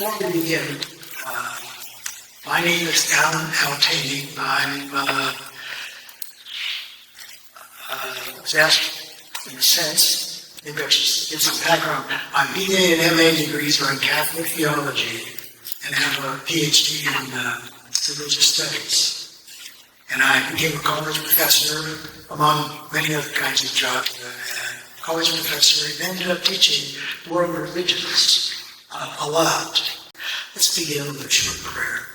Before we begin, my name is Alan Altany. I was asked, in a sense, maybe I should give some background. My BA and MA degrees are in Catholic theology and have a PhD in religious studies. And I became a college professor, among many other kinds of jobs. College professor, and ended up teaching world religions a lot. Let's begin with a short prayer.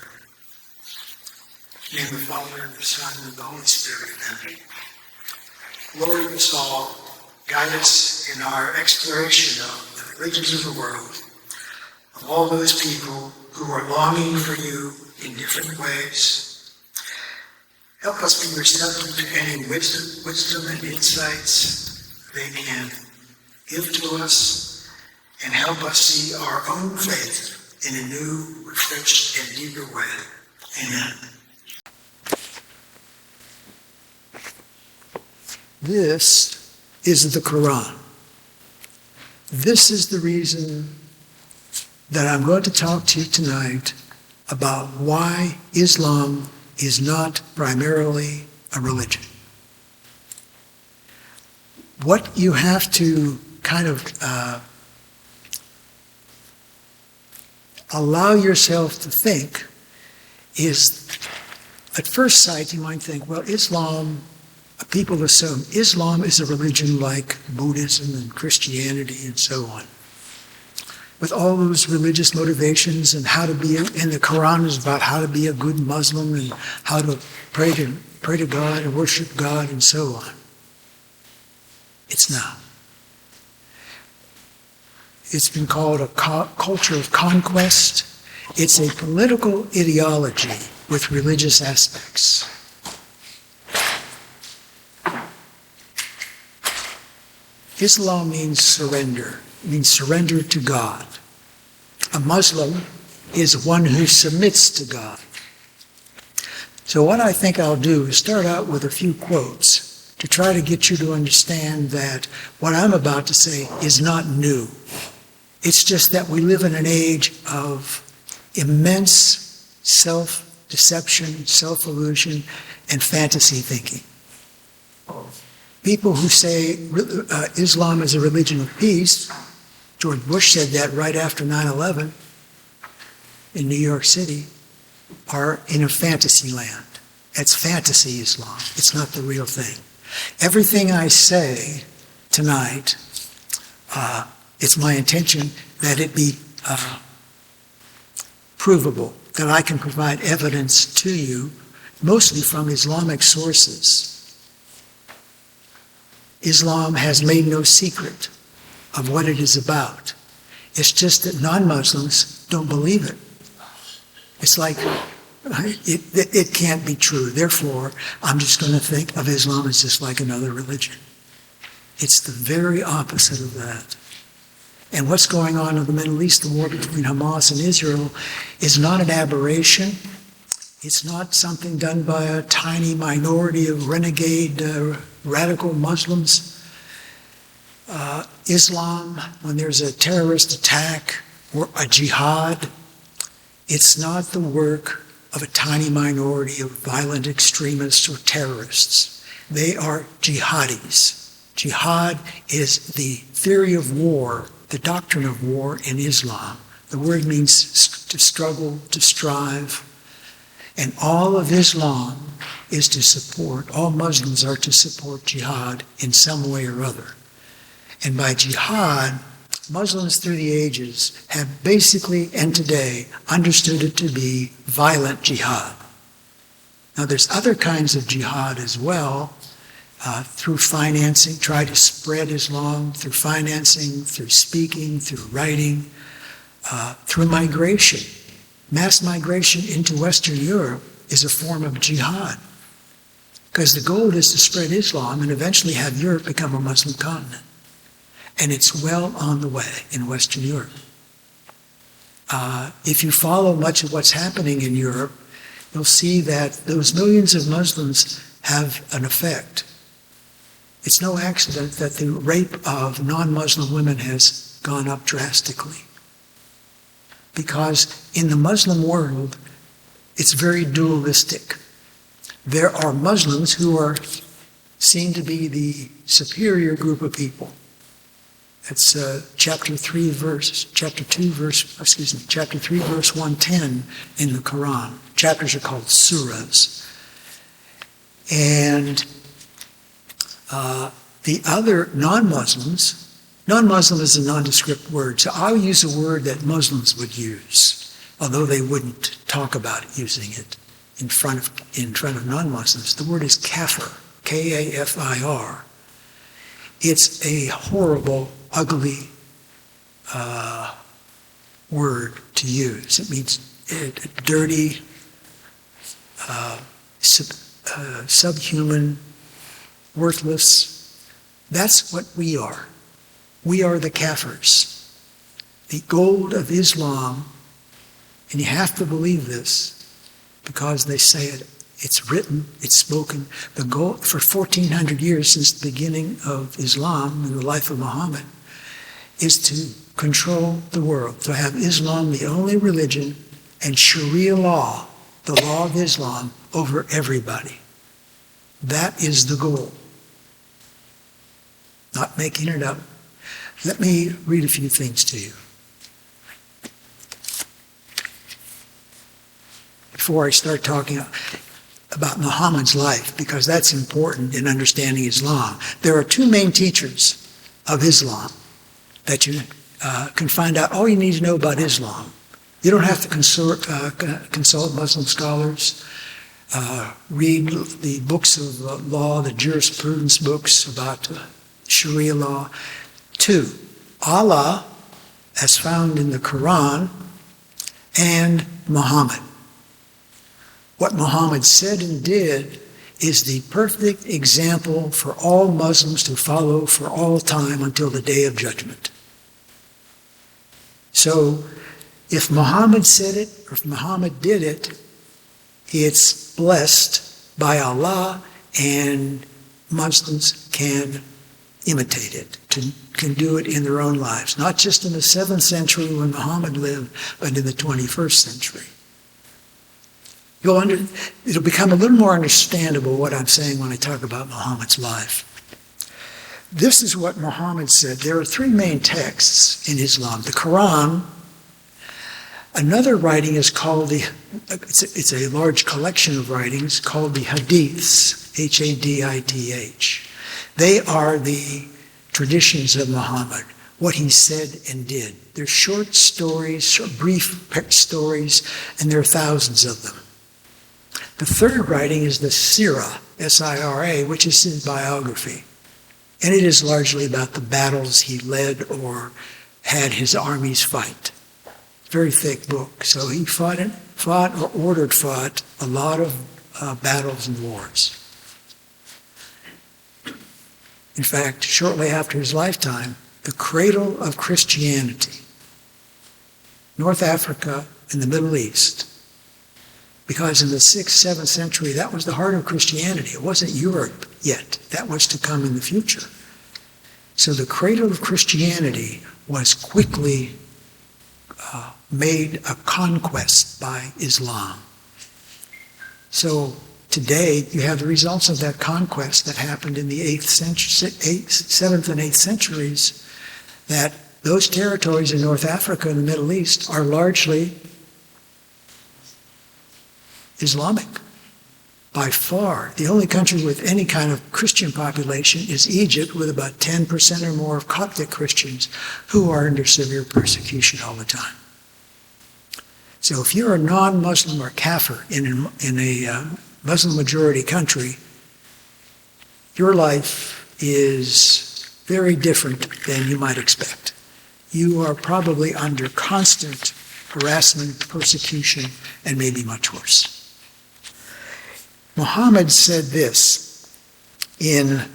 In the name of the Father, and the Son, and the Holy Spirit. Amen. Lord of us all, guide us in our exploration of the religions of the world, of all those people who are longing for you in different ways. Help us be receptive to any wisdom and insights they can give to us, and help us see our own faith in a new, refreshed, and deeper way. Amen. This is the Quran. This is the reason that I'm going to talk to you tonight about why Islam is not primarily a religion. What you have to kind of allow yourself to think is, at first sight, you might think, well, Islam, people assume Islam is a religion like Buddhism and Christianity and so on, with all those religious motivations and how to be, and the Quran is about how to be a good Muslim and how to pray to God and worship God and so on. It's not. It's been called a culture of conquest. It's a political ideology with religious aspects. Islam means surrender. It means surrender to God. A Muslim is one who submits to God. So what I think I'll do is start out with a few quotes to try to get you to understand that what I'm about to say is not new. It's just that we live in an age of immense self-deception, self-illusion, and fantasy thinking. People who say Islam is a religion of peace, George Bush said that right after 9/11 in New York City, are in a fantasy land. It's fantasy Islam. It's not the real thing. Everything I say tonight, it's my intention that it be provable, that I can provide evidence to you, mostly from Islamic sources. Islam has made no secret of what it is about. It's just that non-Muslims don't believe it. It's like it can't be true. Therefore, I'm just going to think of Islam as just like another religion. It's the very opposite of that. And what's going on in the Middle East, the war between Hamas and Israel, is not an aberration. It's not something done by a tiny minority of renegade radical Muslims. Islam, when there's a terrorist attack or a jihad, it's not the work of a tiny minority of violent extremists or terrorists. They are jihadis. Jihad is the theory of war, the doctrine of war in Islam. The word means to struggle, to strive. And all of Islam is to support, all Muslims are to support jihad in some way or other. And by jihad, Muslims through the ages have basically, and today, understood it to be violent jihad. Now there's other kinds of jihad as well, through financing, try to spread Islam through financing, through speaking, through writing, through migration. Mass migration into Western Europe is a form of jihad, because the goal is to spread Islam and eventually have Europe become a Muslim continent. And it's well on the way in Western Europe. If you follow much of what's happening in Europe, you'll see that those millions of Muslims have an effect. It's no accident that the rape of non-Muslim women has gone up drastically. because in the Muslim world, it's very dualistic. There are Muslims who are seen to be the superior group of people. It's chapter 3, verse 110 in the Quran. Chapters are called surahs. And the other non-Muslim is a nondescript word, so I'll use a word that Muslims would use, although they wouldn't talk about using it in front of non-Muslims. The word is kafir, K-A-F-I-R. It's a horrible, ugly word to use. It means dirty, subhuman, worthless. That's what we are. We are the kafirs. The gold of Islam, and you have to believe this because they say it, it's written, it's spoken. The gold for 1400 years since the beginning of Islam and the life of Muhammad is to control the world, to have Islam the only religion and Sharia law, the law of Islam, over everybody. That is the goal. Not making it up. Let me read a few things to you. Before I start talking about Muhammad's life, because that's important in understanding Islam. There are two main teachers of Islam that you can find out all you need to know about Islam. You don't have to consult Muslim scholars, read the books of law, the jurisprudence books about Sharia law. Two, Allah, as found in the Quran, and Muhammad. What Muhammad said and did is the perfect example for all Muslims to follow for all time until the day of judgment. So, if Muhammad said it, or if Muhammad did it, it's blessed by Allah, and Muslims can imitate it, can do it in their own lives. Not just in the 7th century when Muhammad lived, but in the 21st century. It'll become a little more understandable what I'm saying when I talk about Muhammad's life. This is what Muhammad said. There are three main texts in Islam. The Quran, another writing is called it's a large collection of writings called the Hadiths, Hadith. They are the traditions of Muhammad, what he said and did. They're short stories, brief stories, and there are thousands of them. The third writing is the Sirah, S-I-R-A, which is his biography. And it is largely about the battles he led or had his armies fight. Very thick book. So he fought or ordered fought a lot of battles and wars. In fact, shortly after his lifetime, the cradle of Christianity, North Africa and the Middle East, because in the 6th, 7th century, that was the heart of Christianity. It wasn't Europe yet. That was to come in the future. So the cradle of Christianity was quickly made a conquest by Islam. So today, you have the results of that conquest that happened in the 7th and 8th centuries, that those territories in North Africa and the Middle East are largely Islamic. By far, the only country with any kind of Christian population is Egypt, with about 10% or more of Coptic Christians who are under severe persecution all the time. So if you're a non-Muslim or kafir in a Muslim-majority country, your life is very different than you might expect. You are probably under constant harassment, persecution, and maybe much worse. Muhammad said this in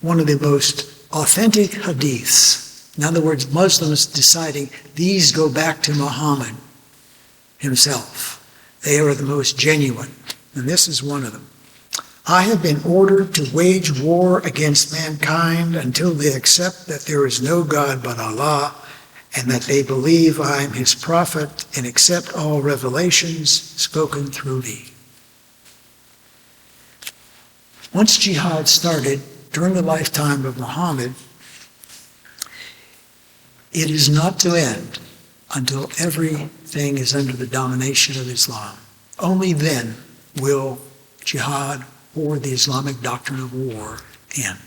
one of the most authentic hadiths. In other words, Muslims deciding these go back to Muhammad himself. They are the most genuine, and this is one of them. I have been ordered to wage war against mankind until they accept that there is no God but Allah, and that they believe I am his prophet and accept all revelations spoken through me. Once jihad started during the lifetime of Muhammad, it is not to end until everything is under the domination of Islam. Only then will jihad, or the Islamic doctrine of war, end.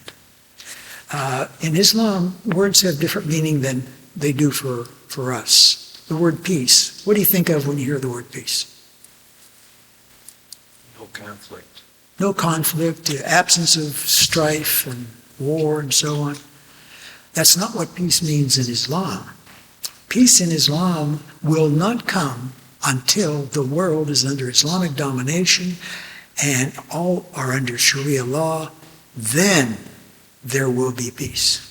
In Islam, words have different meaning than they do for us. The word peace, what do you think of when you hear the word peace? No conflict. No conflict, the absence of strife and war and so on. That's not what peace means in Islam. Peace in Islam will not come until the world is under Islamic domination and all are under Sharia law. Then there will be peace,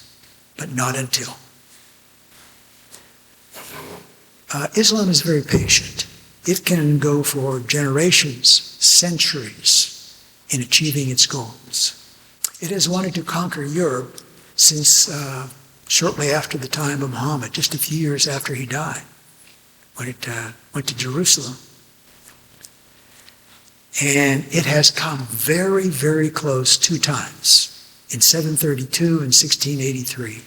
but not until. Islam is very patient. It can go for generations, centuries, in achieving its goals. It has wanted to conquer Europe since shortly after the time of Muhammad, just a few years after he died, when it went to Jerusalem. And it has come very, very close 2 times, in 732 and 1683.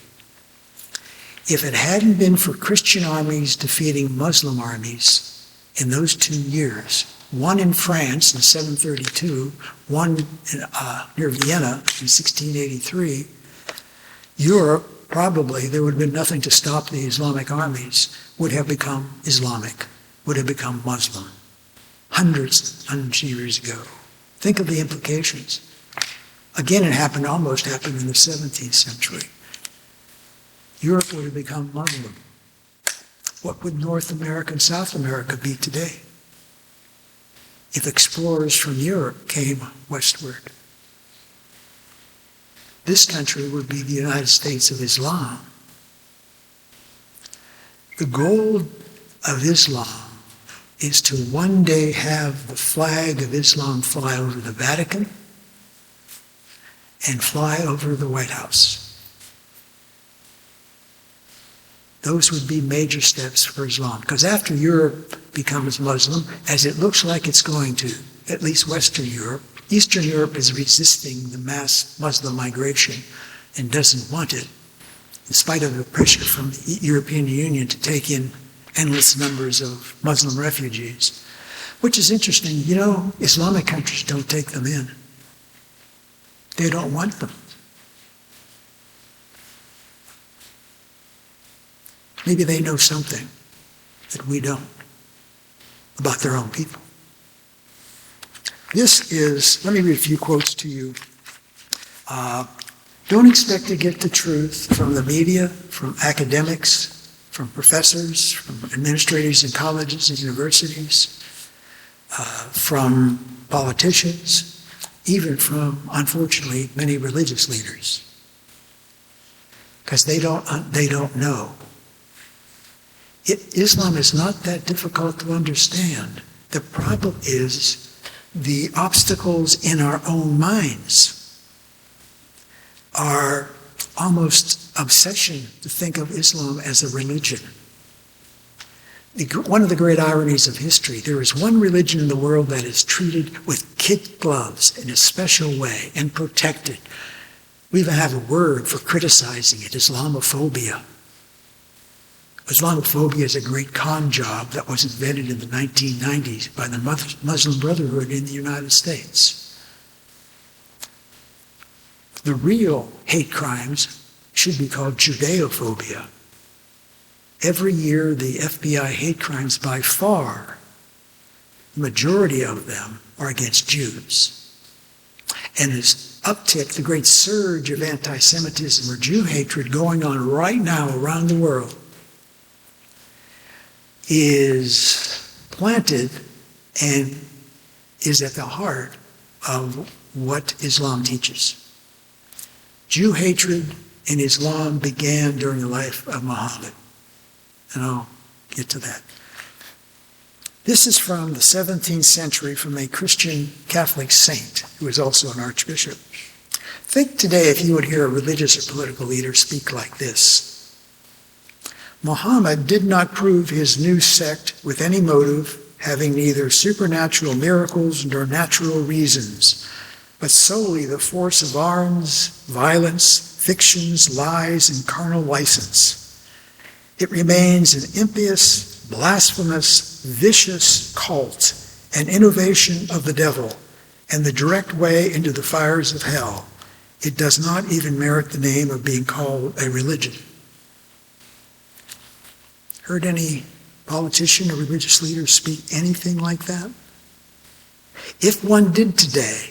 If it hadn't been for Christian armies defeating Muslim armies in those 2 years, one in France in 732, one near Vienna in 1683, Europe, probably, there would have been nothing to stop the Islamic armies, would have become Islamic, would have become Muslim. Hundreds of years ago. Think of the implications. Again, it almost happened in the 17th century. Europe would have become Muslim. What would North America and South America be today if explorers from Europe came westward? This country would be the United States of Islam. The goal of Islam is to one day have the flag of Islam fly over the Vatican and fly over the White House. Those would be major steps for Islam. Because after Europe becomes Muslim, as it looks like it's going to, at least Western Europe, Eastern Europe is resisting the mass Muslim migration and doesn't want it, in spite of the pressure from the European Union to take in endless numbers of Muslim refugees. Which is interesting. You know, Islamic countries don't take them in. They don't want them. Maybe they know something that we don't about their own people. This is, let me read a few quotes to you. Don't expect to get the truth from the media, from academics, from professors, from administrators in colleges and universities, from politicians, even from, unfortunately, many religious leaders. Because they don't know. Islam is not that difficult to understand. The problem is the obstacles in our own minds. Our almost obsession to think of Islam as a religion. One of the great ironies of history, there is one religion in the world that is treated with kid gloves in a special way and protected. We even have a word for criticizing it, Islamophobia. Islamophobia is a great con job that was invented in the 1990s by the Muslim Brotherhood in the United States. The real hate crimes should be called Judeophobia. Every year, the FBI hate crimes, by far, the majority of them are against Jews. And this uptick, the great surge of anti-Semitism or Jew hatred going on right now around the world, is planted and is at the heart of what Islam teaches. Jew hatred in Islam began during the life of Muhammad. And I'll get to that. This is from the 17th century from a Christian Catholic saint who was also an archbishop. Think today if you would hear a religious or political leader speak like this. Muhammad did not prove his new sect with any motive, having neither supernatural miracles nor natural reasons, but solely the force of arms, violence, fictions, lies, and carnal license. It remains an impious, blasphemous, vicious cult, an innovation of the devil, and the direct way into the fires of hell. It does not even merit the name of being called a religion. Heard any politician or religious leader speak anything like that? If one did today,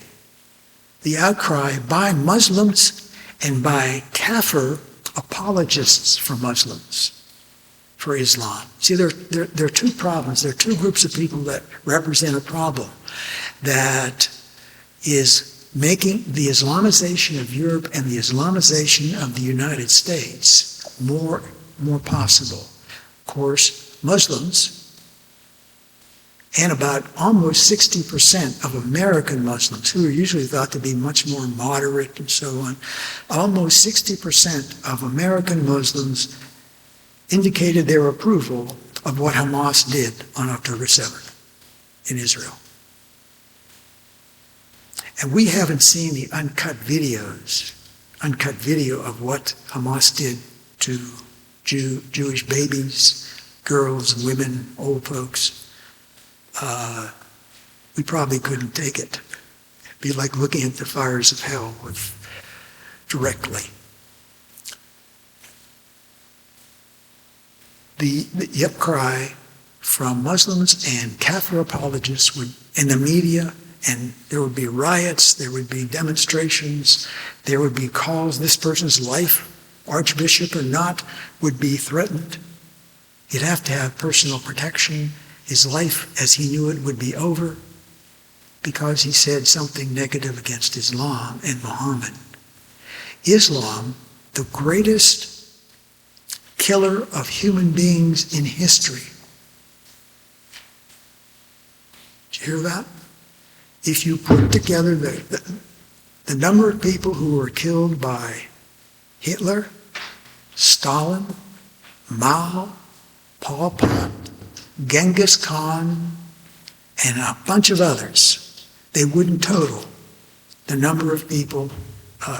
the outcry by Muslims and by Kafir apologists for Muslims, for Islam. See, there are two problems. There are two groups of people that represent a problem that is making the Islamization of Europe and the Islamization of the United States more possible. Of course, Muslims, and about almost 60% of American Muslims, who are usually thought to be much more moderate and so on, almost 60% of American Muslims indicated their approval of what Hamas did on October 7th in Israel. And we haven't seen the uncut video of what Hamas did to Jewish babies, girls, women, old folks. We probably couldn't take it. It'd be like looking at the fires of hell directly. The outcry from Muslims and Kafir apologists in the media, and there would be riots, there would be demonstrations, there would be calls, this person's life, archbishop or not, would be threatened. He'd have to have personal protection. His life as he knew it would be over because he said something negative against Islam and Muhammad. Islam, the greatest killer of human beings in history. Did you hear that? If you put together the number of people who were killed by Hitler, Stalin, Mao, Pol Pot, Genghis Khan, and a bunch of others, they wouldn't total the number of people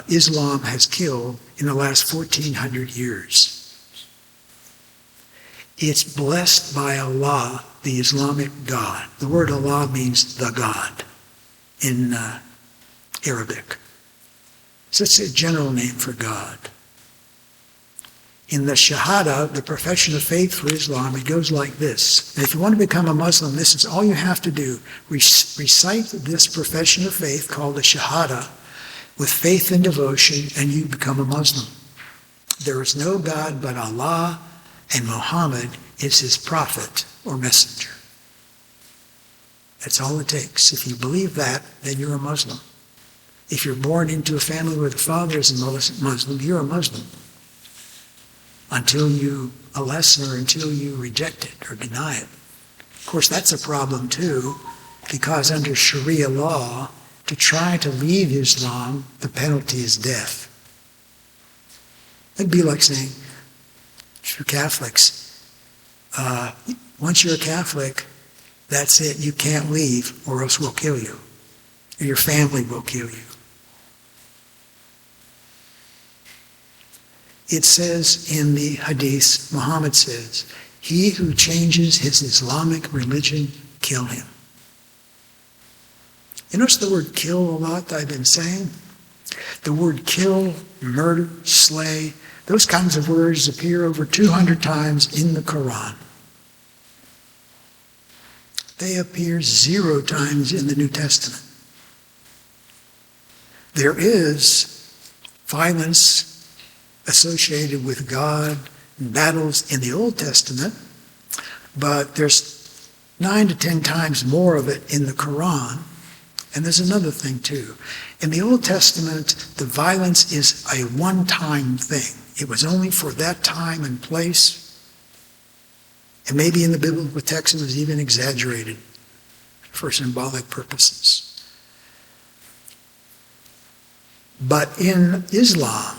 Islam has killed in the last 1,400 years. It's blessed by Allah, the Islamic God. The word Allah means the God in Arabic. So it's a general name for God. In the Shahada, the profession of faith for Islam, it goes like this. And if you want to become a Muslim, this is all you have to do. Recite this profession of faith called the Shahada with faith and devotion, and you become a Muslim. There is no God but Allah, and Muhammad is his prophet or messenger. That's all it takes. If you believe that, then you're a Muslim. If you're born into a family where the father is a Muslim, you're a Muslim. Until you reject it or deny it. Of course, that's a problem too, because under Sharia law, to try to leave Islam, the penalty is death. It'd be like saying, for Catholics, once you're a Catholic, that's it, you can't leave, or else we'll kill you. Or your family will kill you. It says in the Hadith, Muhammad says, he who changes his Islamic religion, kill him. You notice the word kill a lot I've been saying? The word kill, murder, slay, those kinds of words appear over 200 times in the Quran. They appear 0 times in the New Testament. There is violence associated with God, battles in the Old Testament, but there's 9 to 10 times more of it in the Quran. And there's another thing too. In the Old Testament, the violence is a one-time thing. It was only for that time and place. And maybe in the biblical text it was even exaggerated for symbolic purposes. But in Islam,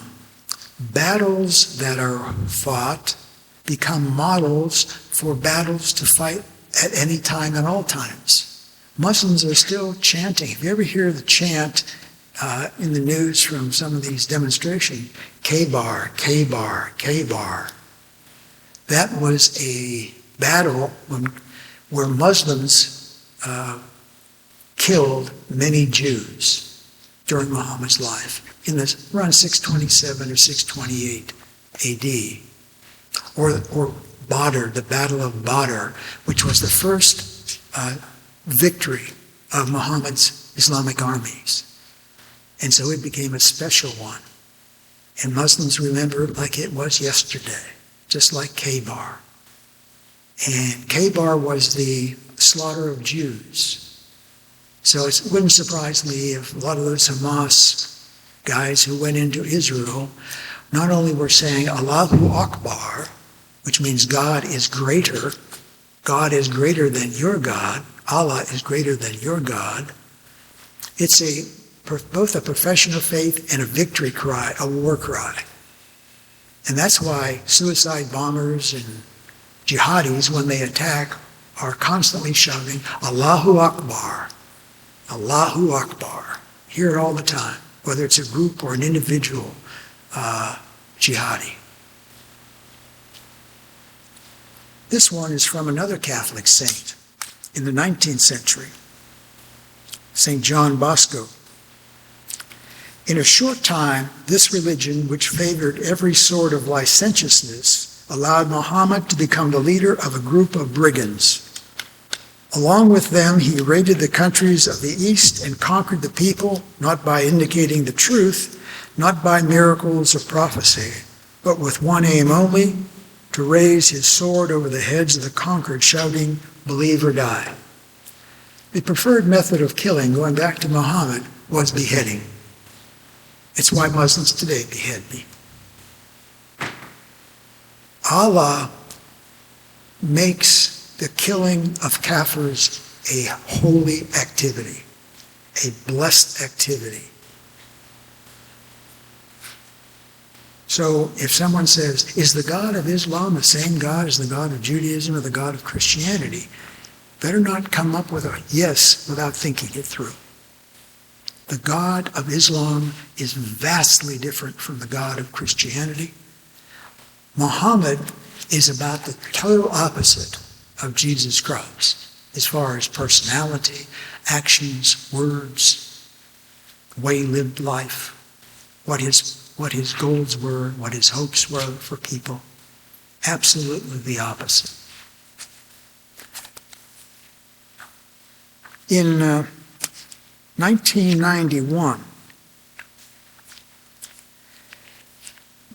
battles that are fought become models for battles to fight at any time and all times. Muslims are still chanting. If you ever hear the chant in the news from some of these demonstrations, K-bar, K-bar, K-bar. That was a battle where Muslims killed many Jews during Muhammad's life in around 627 or 628 AD. Or Badr, the Battle of Badr, which was the first victory of Muhammad's Islamic armies. And so it became a special one. And Muslims remember it like it was yesterday, just like K-bar. And K-bar was the slaughter of Jews. So it wouldn't surprise me if a lot of those Hamas guys who went into Israel not only were saying Allahu Akbar, which means God is greater than your God, Allah is greater than your God. It's both a profession of faith and a victory cry, a war cry. And that's why suicide bombers and jihadis, when they attack, are constantly shouting, Allahu Akbar, Allahu Akbar. Hear it all the time, whether it's a group or an individual jihadi. This one is from another Catholic saint in the 19th century, St. John Bosco. In a short time, this religion, which favored every sort of licentiousness, allowed Muhammad to become the leader of a group of brigands. Along with them, he raided the countries of the East and conquered the people, not by indicating the truth, not by miracles or prophecy, but with one aim only, to raise his sword over the heads of the conquered, shouting, "Believe or die." The preferred method of killing, going back to Muhammad, was beheading. It's why Muslims today behead me. Allah makes the killing of kafirs a holy activity, a blessed activity. So if someone says, is the God of Islam the same God as the God of Judaism or the God of Christianity? Better not come up with a yes without thinking it through. The God of Islam is vastly different from the God of Christianity. Muhammad is about the total opposite of Jesus Christ as far as personality, actions, words, the way he lived life, what his goals were, what his hopes were for people. Absolutely the opposite. In 1991,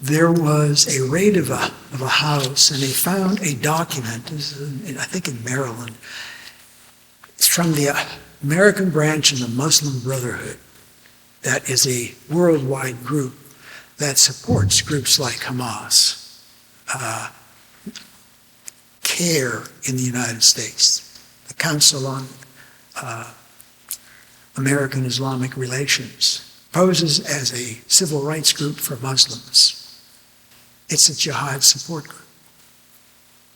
there was a raid of a house, and they found a document, I think in Maryland. It's from the American branch of the Muslim Brotherhood. That is a worldwide group that supports groups like Hamas, CARE in the United States, the Council on American Islamic Relations, poses as a civil rights group for Muslims. It's a jihad support group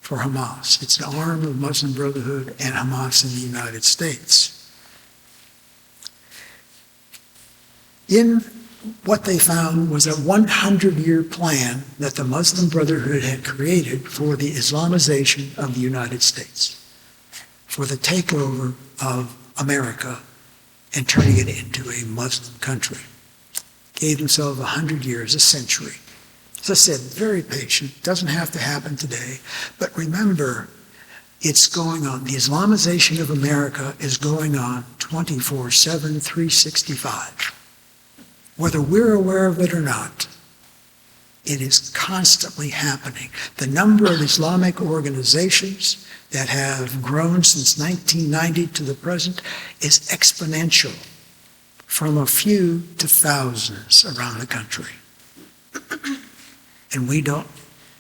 for Hamas. It's an arm of Muslim Brotherhood and Hamas in the United States. In what they found was a 100-year plan that the Muslim Brotherhood had created for the Islamization of the United States, for the takeover of America and turning it into a Muslim country. Gave themselves 100 years, a century. As I said, very patient, doesn't have to happen today. But remember, it's going on. The Islamization of America is going on 24/7, 365. Whether we're aware of it or not, it is constantly happening. The number of Islamic organizations that have grown since 1990 to the present is exponential, from a few to thousands around the country. And we don't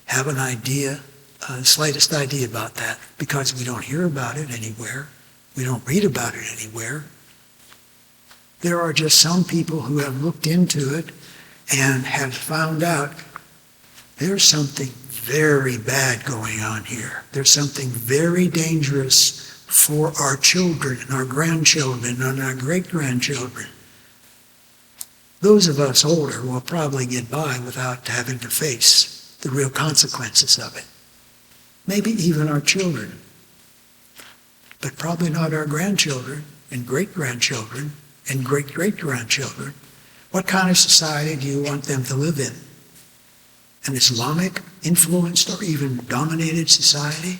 have an idea, the slightest idea about that, because we don't hear about it anywhere. We don't read about it anywhere. There are just some people who have looked into it and have found out there's something very bad going on here. There's something very dangerous for our children and our grandchildren and our great-grandchildren. Those of us older will probably get by without having to face the real consequences of it. Maybe even our children, but probably not our grandchildren and great-grandchildren and great-great-grandchildren. What kind of society do you want them to live in? An Islamic influenced or even dominated society,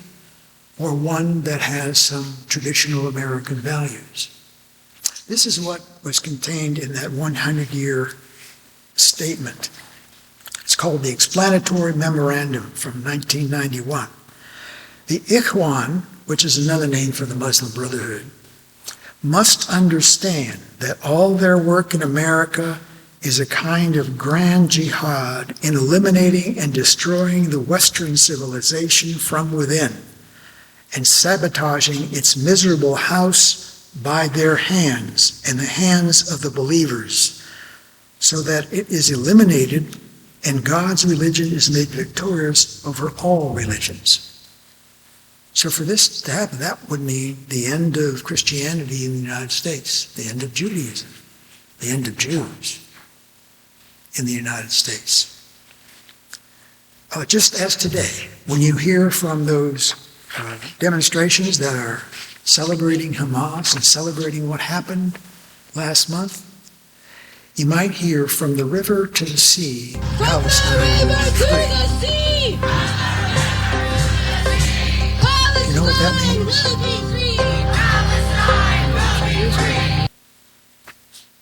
or one that has some traditional American values? This is what was contained in that 100-year statement. It's called the Explanatory Memorandum from 1991. The Ikhwan, which is another name for the Muslim Brotherhood, must understand that all their work in America is a kind of grand jihad in eliminating and destroying the Western civilization from within and sabotaging its miserable house by their hands and the hands of the believers, so that it is eliminated and God's religion is made victorious over all religions. So for this to happen, that would mean the end of Christianity in the United States, the end of Judaism, the end of Jews in the United States. Just as today, when you hear from those demonstrations that are celebrating Hamas and celebrating what happened last month, you might hear from the river to the sea, Palestine will be free. You know what that means?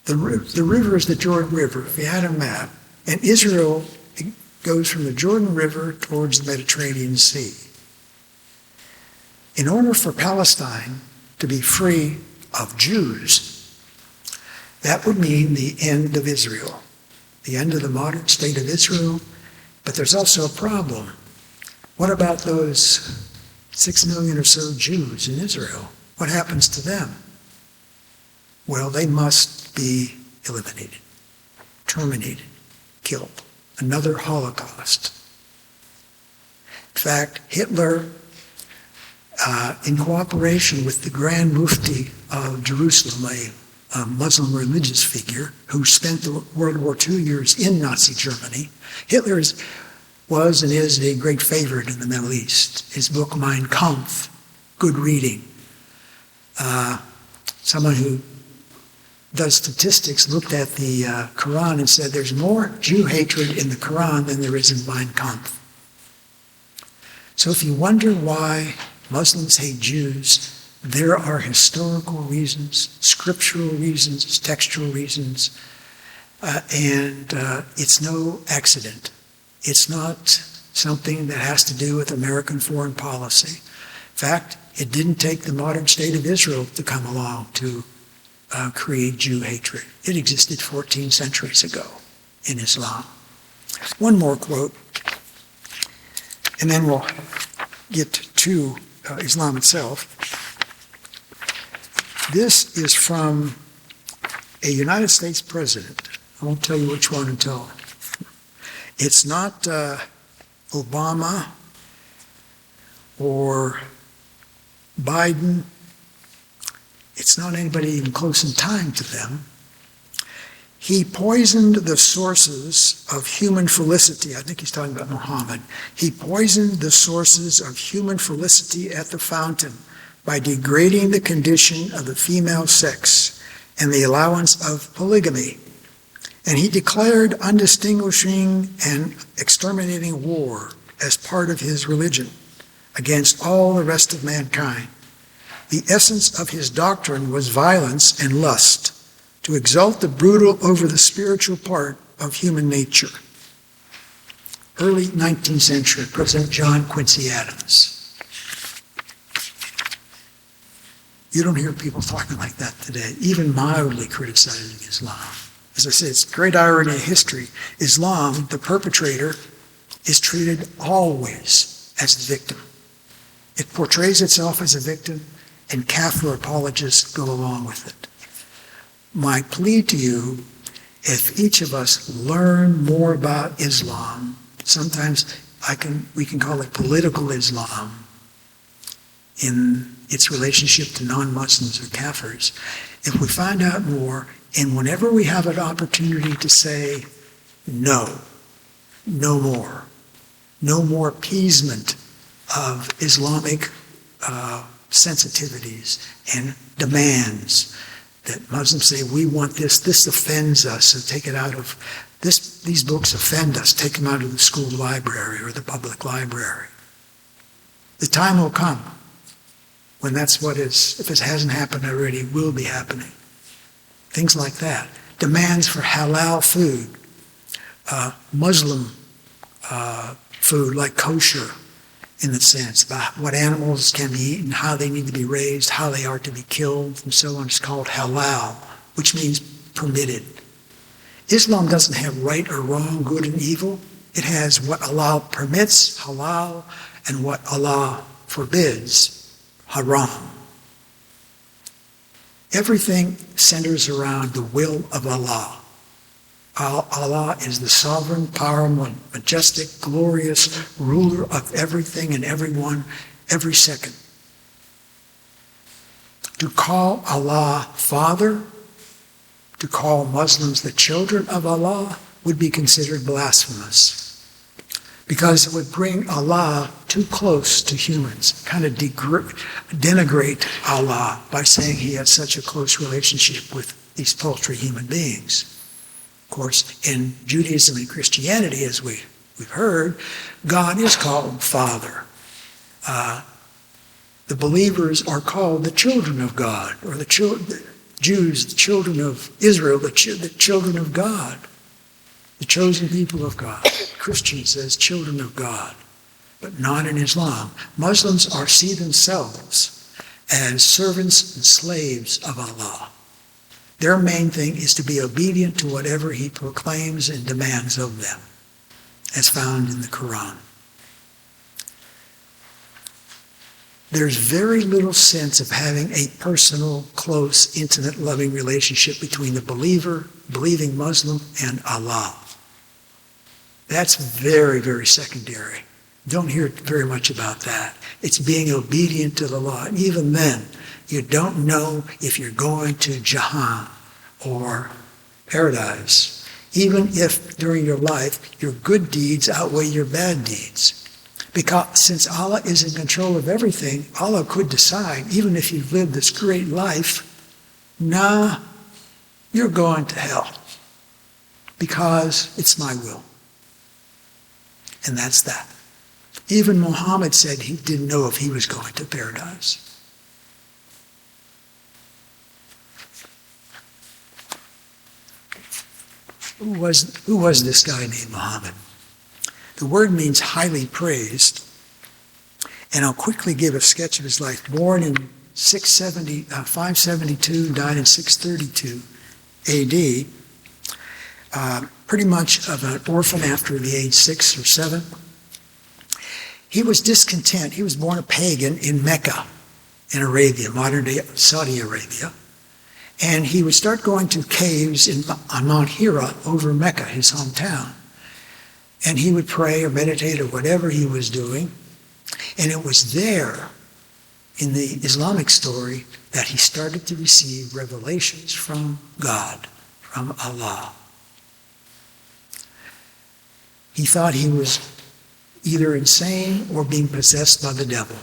The river is the Jordan River, if you had a map, and Israel goes from the Jordan River towards the Mediterranean Sea. In order for Palestine to be free of Jews, that would mean the end of Israel, the end of the modern state of Israel. But there's also a problem. What about those 6 million or so Jews in Israel? What happens to them? Well, they must be eliminated, terminated, killed. Another Holocaust. In fact, Hitler, in cooperation with the Grand Mufti of Jerusalem, a Muslim religious figure who spent the World War II years in Nazi Germany, Hitler was and is a great favorite in the Middle East. His book, Mein Kampf, good reading. Someone who does statistics looked at the Quran and said there's more Jew hatred in the Quran than there is in Mein Kampf. So if you wonder why Muslims hate Jews, there are historical reasons, scriptural reasons, textual reasons, and it's no accident. It's not something that has to do with American foreign policy. In fact, it didn't take the modern state of Israel to come along to create Jew hatred. It existed 14 centuries ago in Islam. One more quote, and then we'll get to Islam itself. This is from a United States president. I won't tell you which one until. It's not Obama or Biden. It's not anybody even close in time to them. He poisoned the sources of human felicity. I think he's talking about Muhammad. He poisoned the sources of human felicity at the fountain by degrading the condition of the female sex and the allowance of polygamy. And he declared undistinguishing and exterminating war as part of his religion against all the rest of mankind. The essence of his doctrine was violence and lust, to exalt the brutal over the spiritual part of human nature. Early 19th century, President John Quincy Adams. You don't hear people talking like that today, even mildly criticizing Islam. As I said, it's a great irony of history. Islam, the perpetrator, is treated always as the victim. It portrays itself as a victim, and Kafir apologists go along with it. My plea to you, if each of us learn more about Islam, sometimes we can call it political Islam in its relationship to non-Muslims or Kafirs. If we find out more, and whenever we have an opportunity to say, no, no more appeasement of Islamic sensitivities and demands that Muslims say, we want this offends us, so take it out of, these books offend us, take them out of the school library or the public library. The time will come when that's what is, if it hasn't happened already, will be happening. Things like that. Demands for halal food, Muslim food like kosher, in the sense about what animals can be eaten, how they need to be raised, how they are to be killed, and so on. It's called halal, which means permitted. Islam doesn't have right or wrong, good and evil. It has what Allah permits, halal, and what Allah forbids, haram. Everything centers around the will of Allah. Allah is the sovereign, powerful, majestic, glorious ruler of everything and everyone, every second. To call Allah Father, to call Muslims the children of Allah, would be considered blasphemous, because it would bring Allah too close to humans, kind of denigrate Allah by saying he has such a close relationship with these paltry human beings. Of course, in Judaism and Christianity, as we've heard, God is called Father. The believers are called the children of God, or the Jews, the children of Israel, the children of God, the chosen people of God. Christians as children of God, but not in Islam. Muslims see themselves as servants and slaves of Allah. Their main thing is to be obedient to whatever he proclaims and demands of them, as found in the Quran. There's very little sense of having a personal, close, intimate, loving relationship between the believing Muslim, and Allah. That's very, very secondary. Don't hear very much about that. It's being obedient to the law. And even then, you don't know if you're going to Jahan or paradise, even if during your life your good deeds outweigh your bad deeds. Because since Allah is in control of everything, Allah could decide, even if you've lived this great life, nah, you're going to hell because it's my will. And that's that. Even Muhammad said he didn't know if he was going to paradise. Who was this guy named Muhammad? The word means highly praised, and I'll quickly give a sketch of his life. Born in 572, died in 632 AD, pretty much of an orphan after the age 6 or 7. He was discontent. He was born a pagan in Mecca, in Arabia, modern-day Saudi Arabia. And he would start going to caves on Mount Hira over Mecca, his hometown. And he would pray or meditate or whatever he was doing. And it was there, in the Islamic story, that he started to receive revelations from God, from Allah. He thought he was either insane or being possessed by the devil.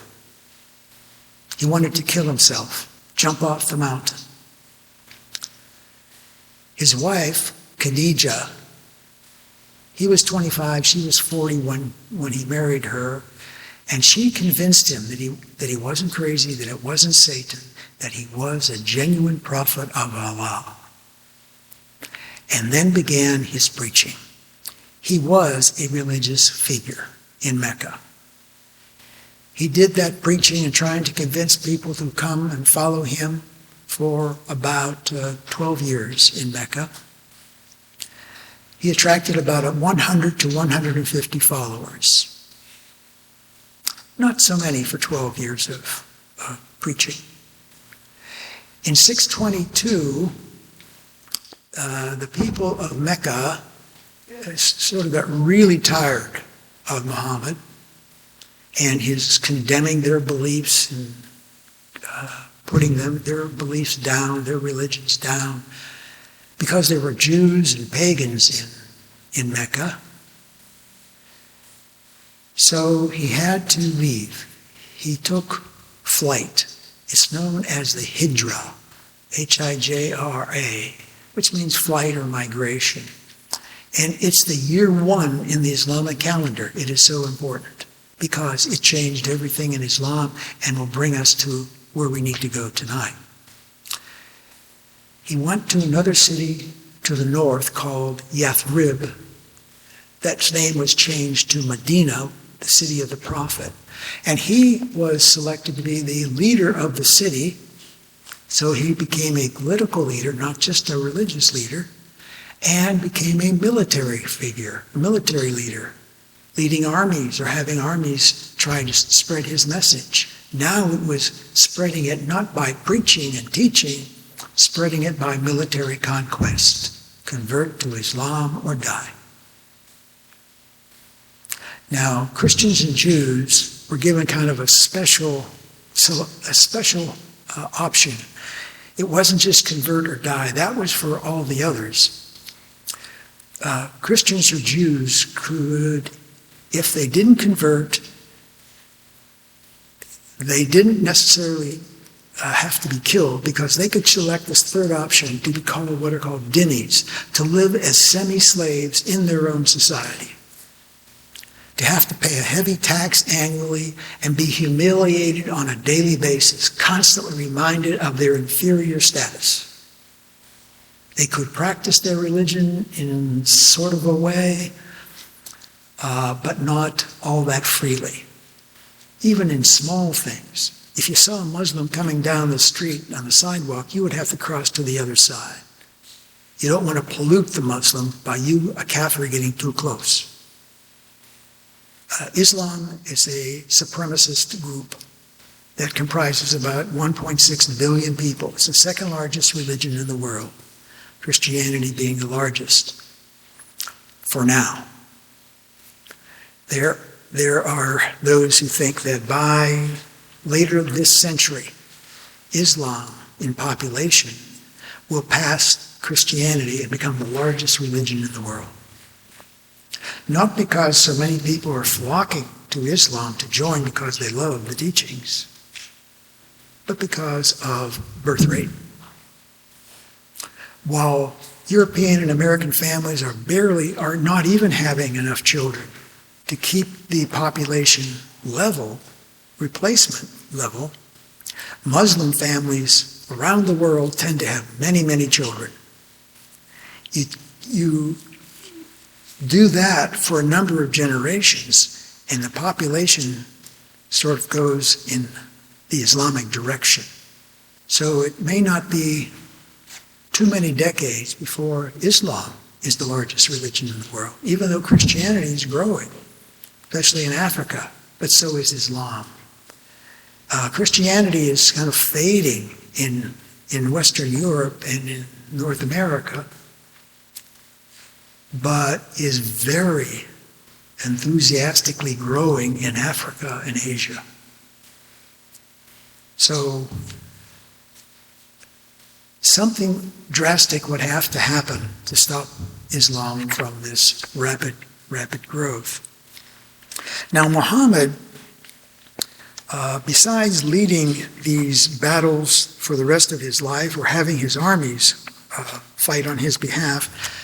He wanted to kill himself, jump off the mountain. His wife, Khadija, he was 25, she was 40 when he married her, and she convinced him that he wasn't crazy, that it wasn't Satan, that he was a genuine prophet of Allah. And then began his preaching. He was a religious figure in Mecca. He did that preaching and trying to convince people to come and follow him for about 12 years in Mecca. He attracted about 100 to 150 followers. Not so many for 12 years of preaching. In 622, the people of Mecca sort of got really tired of Muhammad and his condemning their beliefs and putting their beliefs down, their religions down, because there were Jews and pagans in Mecca. So he had to leave. He took flight. It's known as the Hijra, Hijra, which means flight or migration. And it's the year 1 in the Islamic calendar. It is so important because it changed everything in Islam and will bring us to where we need to go tonight. He went to another city to the north called Yathrib. That name was changed to Medina, the city of the prophet. And he was selected to be the leader of the city. So he became a political leader, not just a religious leader, and became a military figure, a military leader, leading armies or having armies try to spread his message. Now it was spreading it not by preaching and teaching, spreading it by military conquest. Convert to Islam or die. Now, Christians and Jews were given kind of a special option. It wasn't just convert or die. That was for all the others. Christians or Jews could, if they didn't convert, they didn't necessarily have to be killed, because they could select this third option to be called what are called dhimmis, to live as semi-slaves in their own society. To have to pay a heavy tax annually and be humiliated on a daily basis, constantly reminded of their inferior status. They could practice their religion in sort of a way, but not all that freely. Even in small things. If you saw a Muslim coming down the street on the sidewalk, you would have to cross to the other side. You don't want to pollute the Muslim by you, a Kafir, getting too close. Islam is a supremacist group that comprises about 1.6 billion people. It's the second largest religion in the world, Christianity being the largest for now. There are those who think that by later this century, Islam in population will pass Christianity and become the largest religion in the world. Not because so many people are flocking to Islam to join because they love the teachings, but because of birth rate. While European and American families are not even having enough children to keep the population level, replacement level, Muslim families around the world tend to have many, many children. You do that for a number of generations, and the population sort of goes in the Islamic direction. So it may not be too many decades before Islam is the largest religion in the world, even though Christianity is growing, especially in Africa, but so is Islam. Christianity is kind of fading in Western Europe and in North America, but is very enthusiastically growing in Africa and Asia. So something drastic would have to happen to stop Islam from this rapid growth. Now, Muhammad, besides leading these battles for the rest of his life or having his armies fight on his behalf,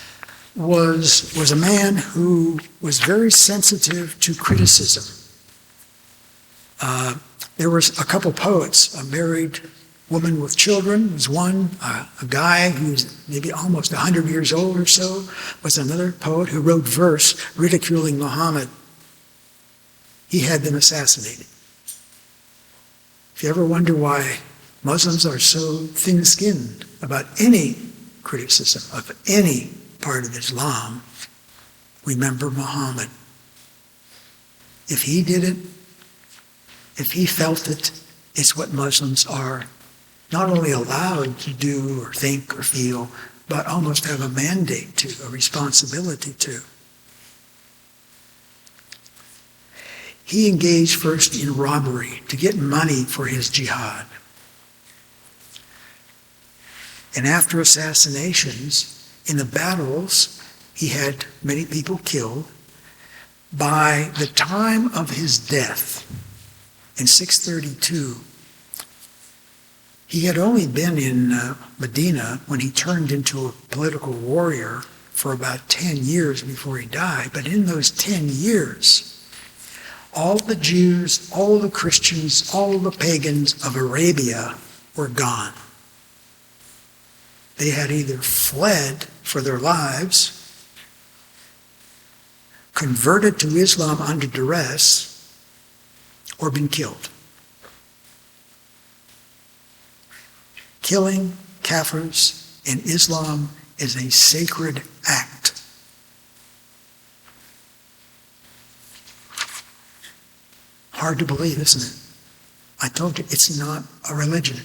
was a man who was very sensitive to criticism. There was a couple poets, a married woman with children was one, a guy who's maybe almost 100 years old or so was another poet who wrote verse ridiculing Muhammad. He had been assassinated. If you ever wonder why Muslims are so thin-skinned about any criticism of any part of Islam, remember Muhammad. If he did it, if he felt it, it's what Muslims are not only allowed to do or think or feel, but almost have a mandate to, a responsibility to. he engaged first in robbery to get money for his jihad. And after assassinations, in the battles, he had many people killed. By the time of his death, in 632, he had only been in Medina when he turned into a political warrior for about 10 years before he died. But in those 10 years, all the Jews, all the Christians, all the pagans of Arabia were gone. They had either fled for their lives, converted to Islam under duress, or been killed. Killing Kafirs in Islam is a sacred act. Hard to believe, isn't it? I told you, it's not a religion.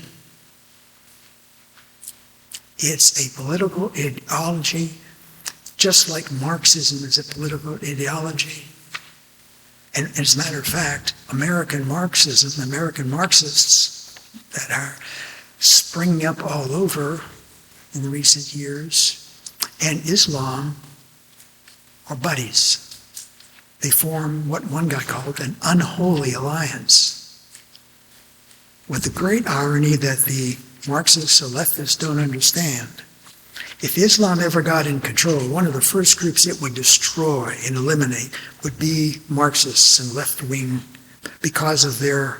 It's a political ideology, just like Marxism is a political ideology. And as a matter of fact, American Marxism, American Marxists that are springing up all over in the recent years, and Islam are buddies. They form what one guy called an unholy alliance. With the great irony that the Marxists or leftists don't understand. If Islam ever got in control, one of the first groups it would destroy and eliminate would be Marxists and left-wing because of their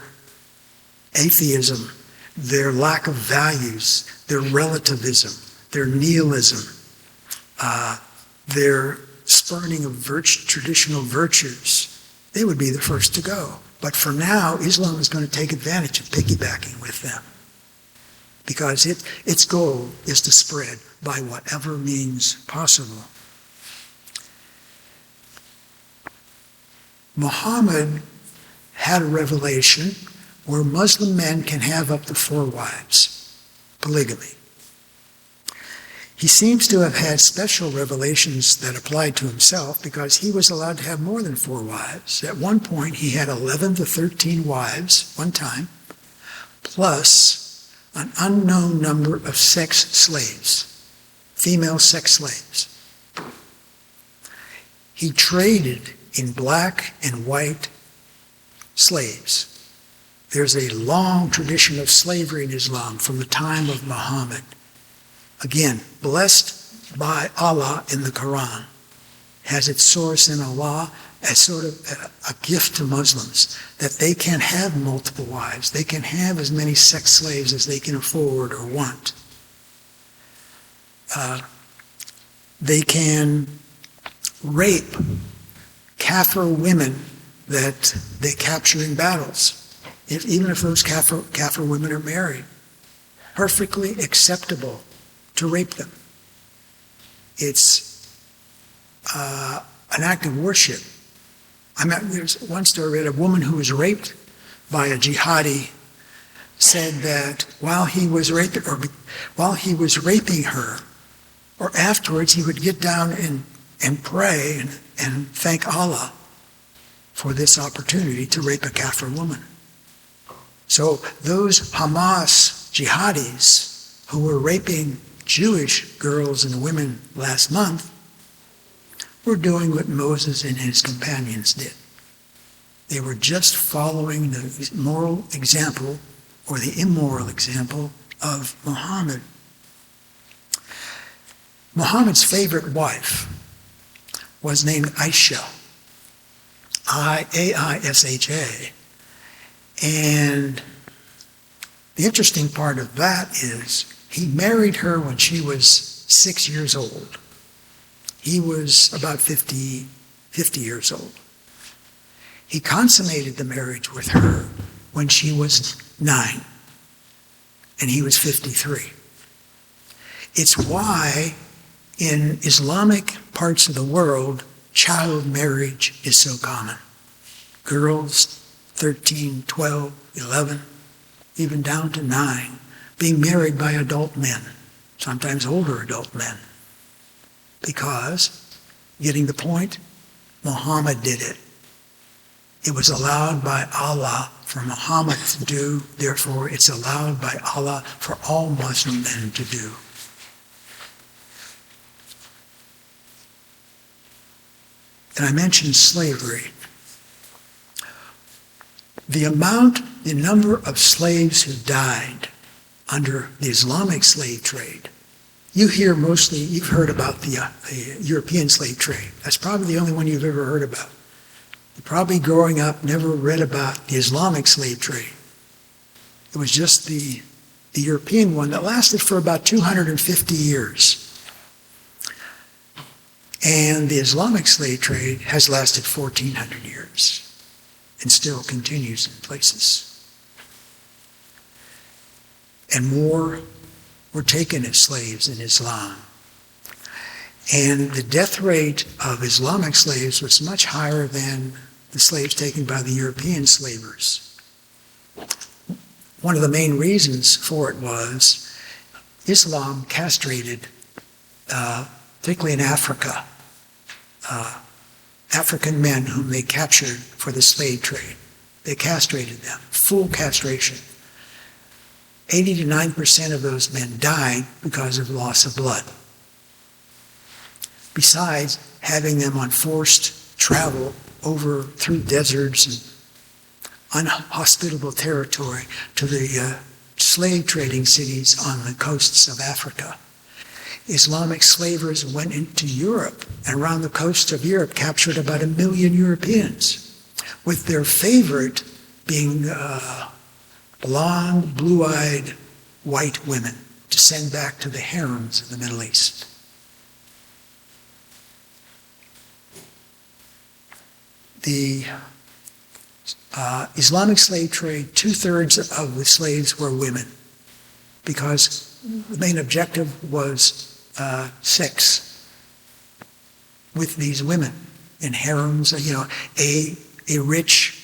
atheism, their lack of values, their relativism, their nihilism, their spurning of traditional virtues. They would be the first to go. But for now, Islam is going to take advantage of piggybacking with them, because its goal is to spread by whatever means possible. Muhammad had a revelation where Muslim men can have up to 4 wives, polygamy. He seems to have had special revelations that applied to himself because he was allowed to have more than 4 wives. At one point, he had 11 to 13 wives one time, plus an unknown number of sex slaves, female sex slaves. He traded in black and white slaves. There's a long tradition of slavery in Islam from the time of Muhammad. Again, blessed by Allah in the Quran, has its source in Allah as sort of a gift to Muslims, that they can have multiple wives. They can have as many sex slaves as they can afford or want. They can rape Kafir women that they capture in battles, even if those Kafir women are married. Perfectly acceptable to rape them. It's an act of worship. There's one story I read, a woman who was raped by a jihadi said that while he was raping her, or afterwards, he would get down and pray and thank Allah for this opportunity to rape a Kafir woman. So those Hamas jihadis who were raping Jewish girls and women last month were doing what Moses and his companions did. They were just following the moral example or the immoral example of Muhammad. Muhammad's favorite wife was named Aisha, Aisha. And the interesting part of that is he married her when she was 6 years old. He was about 50 years old. He consummated the marriage with her when she was 9, and he was 53. It's why in Islamic parts of the world, child marriage is so common. Girls, 13, 12, 11, even down to 9, being married by adult men, sometimes older adult men. Because, getting the point, Muhammad did it. It was allowed by Allah for Muhammad to do, therefore it's allowed by Allah for all Muslim men to do. And I mentioned slavery. The number of slaves who died under the Islamic slave trade. You've heard about the European slave trade. That's probably the only one you've ever heard about. You probably growing up never read about the Islamic slave trade. It was just the European one that lasted for about 250 years. And the Islamic slave trade has lasted 1,400 years and still continues in places. And more were taken as slaves in Islam. And the death rate of Islamic slaves was much higher than the slaves taken by the European slavers. One of the main reasons for it was Islam castrated, particularly in Africa, African men whom they captured for the slave trade. They castrated them, full castration. 80 to 90% of those men died because of loss of blood. Besides having them on forced travel over through deserts and unhospitable territory to the slave trading cities on the coasts of Africa. Islamic slavers went into Europe and around the coast of Europe captured about 1 million Europeans, with their favorite being blonde, blue-eyed, white women to send back to the harems of the Middle East. The Islamic slave trade, 2/3 of the slaves were women, because the main objective was sex with these women in harems. A rich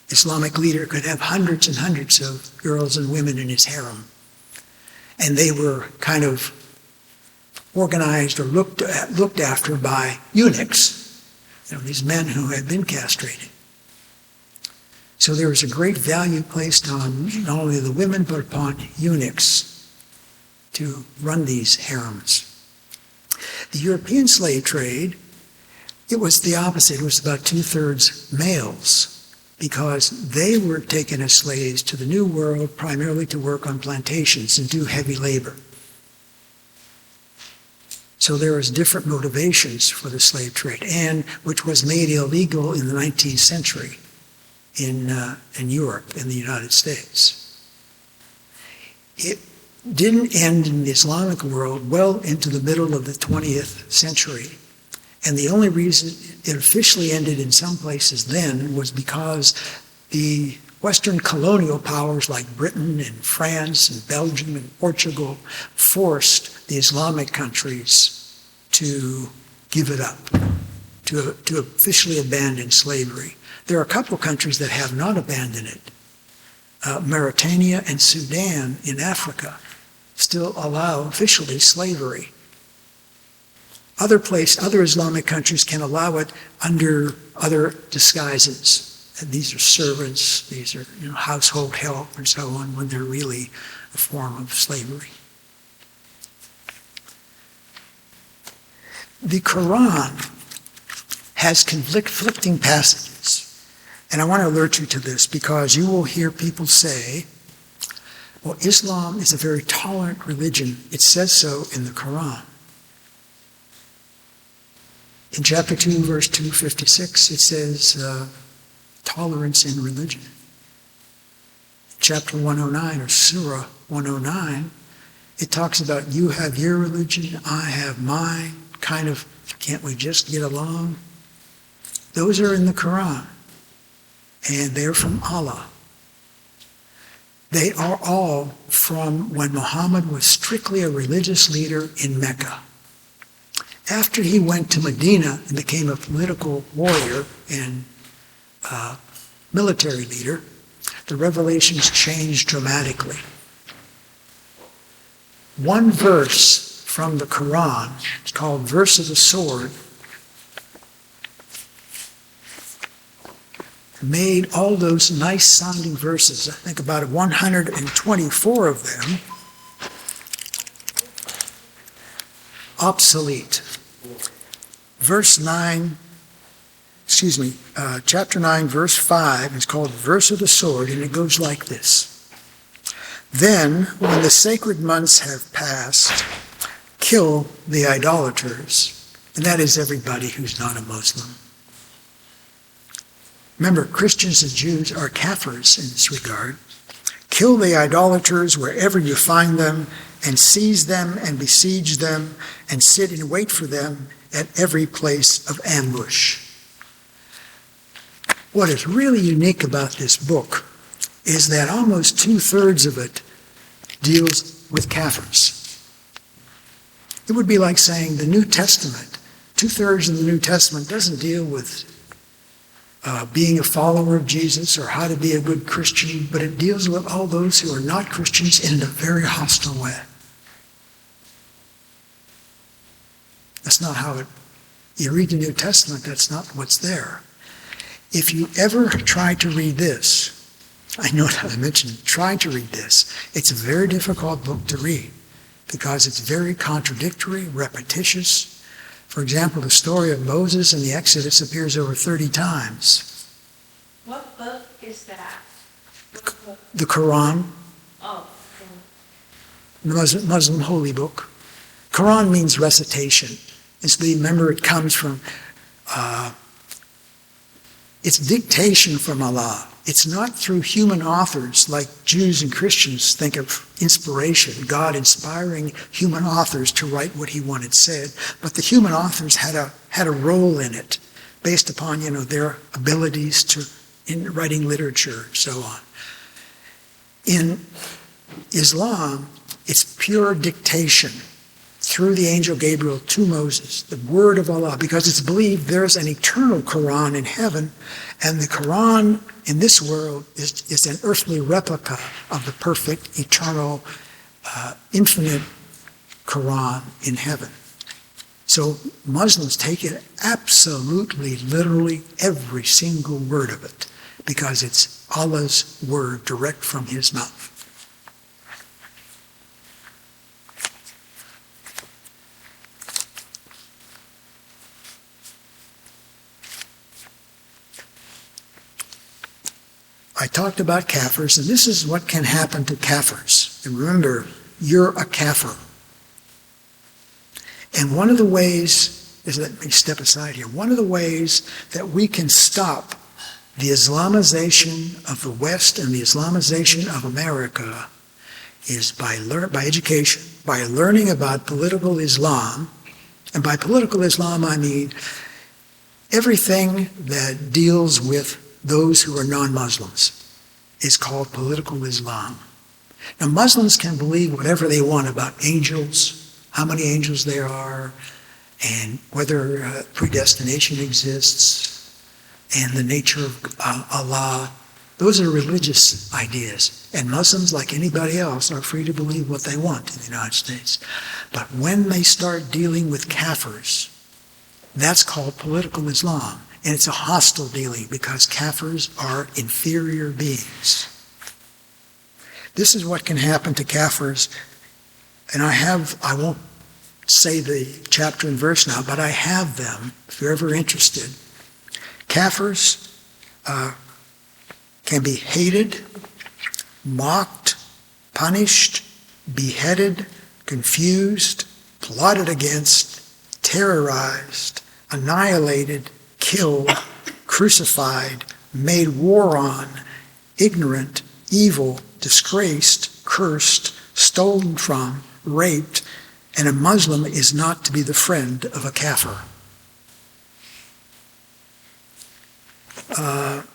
Islamic leader could have hundreds and hundreds of girls and women in his harem. And they were kind of organized or looked after by eunuchs, these men who had been castrated. So there was a great value placed on not only the women, but upon eunuchs to run these harems. The European slave trade, it was the opposite. It was about 2/3 males, because they were taken as slaves to the New World primarily to work on plantations and do heavy labor. So there was different motivations for the slave trade, and which was made illegal in the 19th century in Europe, in the United States. It didn't end in the Islamic world well into the middle of the 20th century. And the only reason it officially ended in some places then was because the Western colonial powers like Britain and France and Belgium and Portugal forced the Islamic countries to give it up, to officially abandon slavery. There are a couple of countries that have not abandoned it. Mauritania and Sudan in Africa still allow officially slavery. Other Islamic countries can allow it under other disguises. And these are servants, these are household help and so on, when they're really a form of slavery. The Quran has conflicting passages. And I want to alert you to this, because you will hear people say, well, Islam is a very tolerant religion. It says so in the Quran. In chapter 2, verse 256, it says tolerance in religion. Chapter 109, or Surah 109, it talks about you have your religion, I have mine, kind of, can't we just get along? Those are in the Quran, and they're from Allah. They are all from when Muhammad was strictly a religious leader in Mecca. After he went to Medina and became a political warrior and military leader, the revelations changed dramatically. One verse from the Quran, it's called Verse of the Sword, made all those nice sounding verses, I think about 124 of them, obsolete. Chapter 9, verse 5 is called Verse of the Sword, and it goes like this. Then, when the sacred months have passed, kill the idolaters, and that is everybody who's not a Muslim. Remember, Christians and Jews are kafirs in this regard. Kill the idolaters wherever you find them, and seize them and besiege them, and sit and wait for them at every place of ambush. What is really unique about this book is that almost 2/3 of it deals with kafirs. It would be like saying the New Testament, 2/3 of the New Testament doesn't deal with being a follower of Jesus or how to be a good Christian, but it deals with all those who are not Christians in a very hostile way. That's not how you read the New Testament, that's not what's there. If you ever try to read this, I know that I mentioned trying to read this, it's a very difficult book to read because it's very contradictory, repetitious. For example, the story of Moses and the Exodus appears over 30 times. What book is that? The Quran, Oh. the Muslim holy book. Quran means recitation. Remember, it comes from, it's dictation from Allah. It's not through human authors like Jews and Christians think of inspiration, God inspiring human authors to write what he wanted said, but the human authors had a role in it based upon, their abilities in writing literature and so on. In Islam, it's pure dictation through the angel Gabriel to Moses, the word of Allah, because it's believed there's an eternal Quran in heaven, and the Quran in this world is an earthly replica of the perfect, eternal, infinite Quran in heaven. So Muslims take it absolutely, literally, every single word of it, because it's Allah's word direct from his mouth. I talked about kafirs, and this is what can happen to kafirs. And remember, you're a kafir. And one of the ways, let me step aside here, one of the ways that we can stop the Islamization of the West and the Islamization of America is by education, by learning about political Islam. And by political Islam, I mean everything that deals with those who are non-Muslims is called political Islam. Now, Muslims can believe whatever they want about angels, how many angels there are, and whether predestination exists, and the nature of Allah. Those are religious ideas. And Muslims, like anybody else, are free to believe what they want in the United States. But when they start dealing with kafirs, that's called political Islam. And it's a hostile dealing because kafirs are inferior beings. This is what can happen to kafirs. And I won't say the chapter and verse now, but I have them if you're ever interested. Kafirs can be hated, mocked, punished, beheaded, confused, plotted against, terrorized, annihilated, killed, crucified, made war on, ignorant, evil, disgraced, cursed, stolen from, raped, and a Muslim is not to be the friend of a kafir.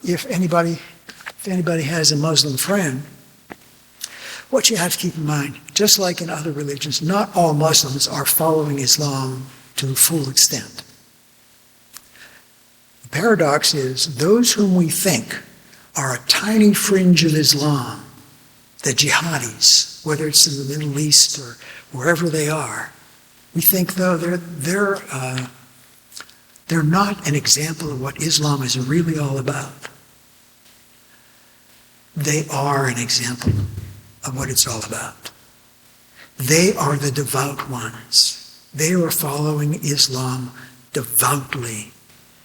If anybody has a Muslim friend, what you have to keep in mind, just like in other religions, not all Muslims are following Islam to the full extent. The paradox is those whom we think are a tiny fringe of Islam, the jihadis, whether it's in the Middle East or wherever they are, we think though they're not an example of what Islam is really all about. they are an example of what it's all about. They are the devout ones. They are following Islam devoutly,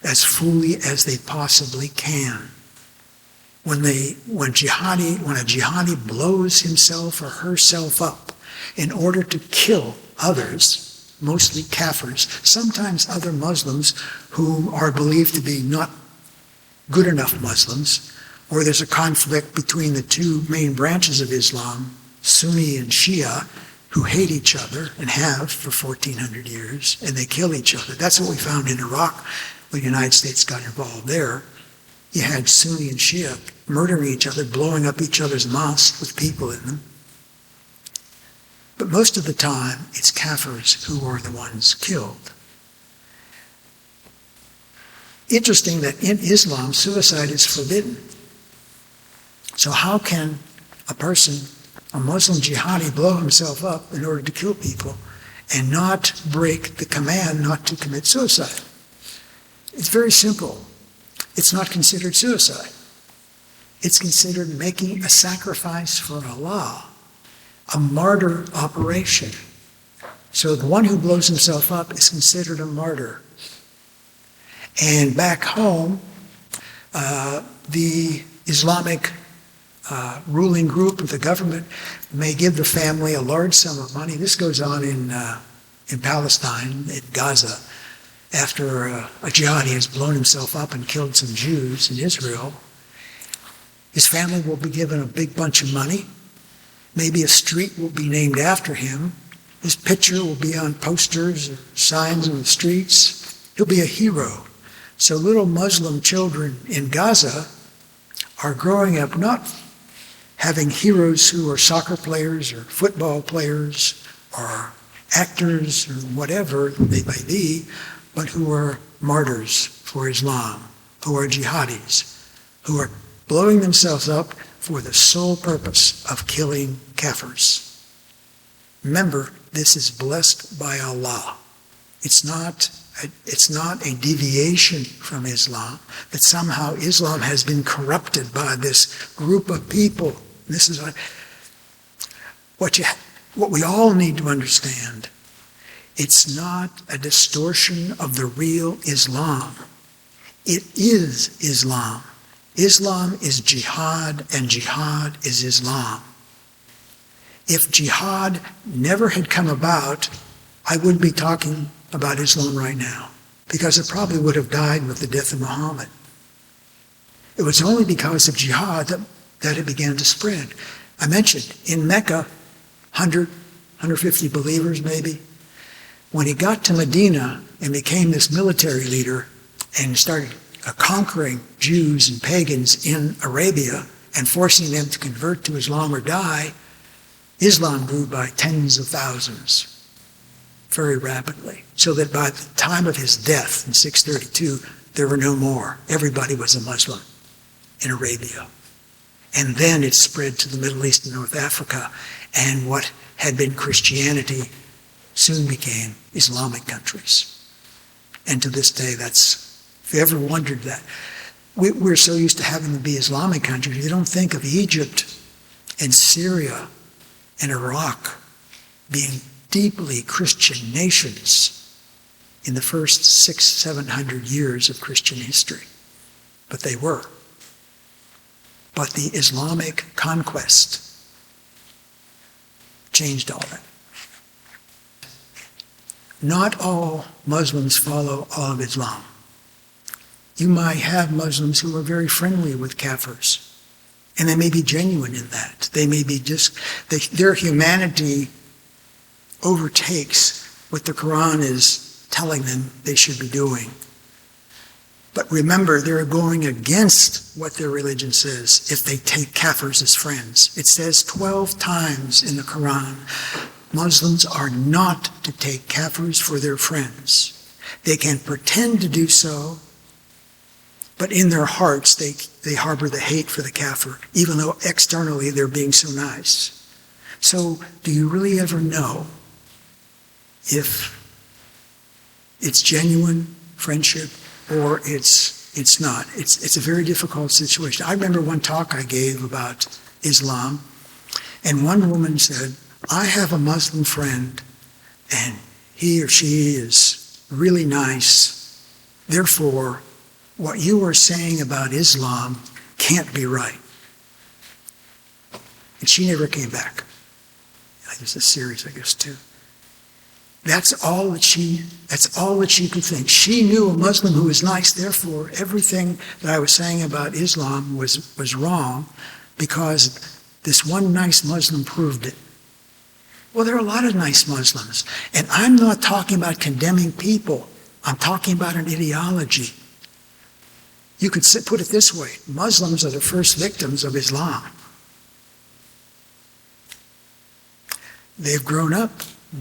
as fully as they possibly can. When a jihadi blows himself or herself up in order to kill others, mostly Kafirs, sometimes other Muslims who are believed to be not good enough Muslims, or there's a conflict between the two main branches of Islam, Sunni and Shia, who hate each other and have for 1,400 years, and they kill each other. That's what we found in Iraq when the United States got involved there. You had Sunni and Shia murdering each other, blowing up each other's mosques with people in them. But most of the time, it's Kafirs who are the ones killed. Interesting that in Islam, suicide is forbidden. So how can a person, a Muslim jihadi, blow himself up in order to kill people and not break the command not to commit suicide? It's very simple. It's not considered suicide. It's considered making a sacrifice for Allah, a martyr operation. So the one who blows himself up is considered a martyr. And back home, the Islamic ruling group of the government may give the family a large sum of money. This goes on in Palestine, in Gaza, after a jihadi has blown himself up and killed some Jews in Israel. His family will be given a big bunch of money. Maybe a street will be named after him. His picture will be on posters or signs on the streets. He'll be a hero. So little Muslim children in Gaza are growing up not having heroes who are soccer players or football players or actors or whatever they may be, but who are martyrs for Islam, who are jihadis, who are blowing themselves up for the sole purpose of killing Kafirs. Remember, this is blessed by Allah. It's not a deviation from Islam, that somehow Islam has been corrupted by this group of people. This is what we all need to understand. It's not a distortion of the real Islam. It is Islam. Islam is jihad, and jihad is Islam. If jihad never had come about, I wouldn't be talking about Islam right now, because it probably would have died with the death of Muhammad. It was only because of jihad that it began to spread. I mentioned in Mecca, 150 believers maybe. When he got to Medina and became this military leader and started conquering Jews and pagans in Arabia and forcing them to convert to Islam or die, Islam grew by tens of thousands very rapidly, so that by the time of his death in 632, there were no more. Everybody was a Muslim in Arabia. And then it spread to the Middle East and North Africa, and what had been Christianity soon became Islamic countries. And to this day, if you ever wondered that, we're so used to having them be Islamic countries, you don't think of Egypt and Syria and Iraq being deeply Christian nations in the first 600-700 years of Christian history. But they were. But the Islamic conquest changed all that. Not all Muslims follow all of Islam. You might have Muslims who are very friendly with Kafirs, and they may be genuine in that. They may be their humanity overtakes what the Quran is telling them they should be doing. But remember, they're going against what their religion says if they take Kafirs as friends. It says 12 times in the Quran, Muslims are not to take Kafirs for their friends. They can pretend to do so, but in their hearts they harbor the hate for the Kafir, even though externally they're being so nice. So do you really ever know if it's genuine friendship or it's It's not. It's a very difficult situation. I remember one talk I gave about Islam, and one woman said, I have a Muslim friend, and he or she is really nice. Therefore, what you are saying about Islam can't be right. And she never came back. There's a series, I guess, too. That's all that she could think. She knew a Muslim who was nice, therefore everything that I was saying about Islam was wrong because this one nice Muslim proved it. Well, there are a lot of nice Muslims. And I'm not talking about condemning people. I'm talking about an ideology. You could put it this way. Muslims are the first victims of Islam. They've grown up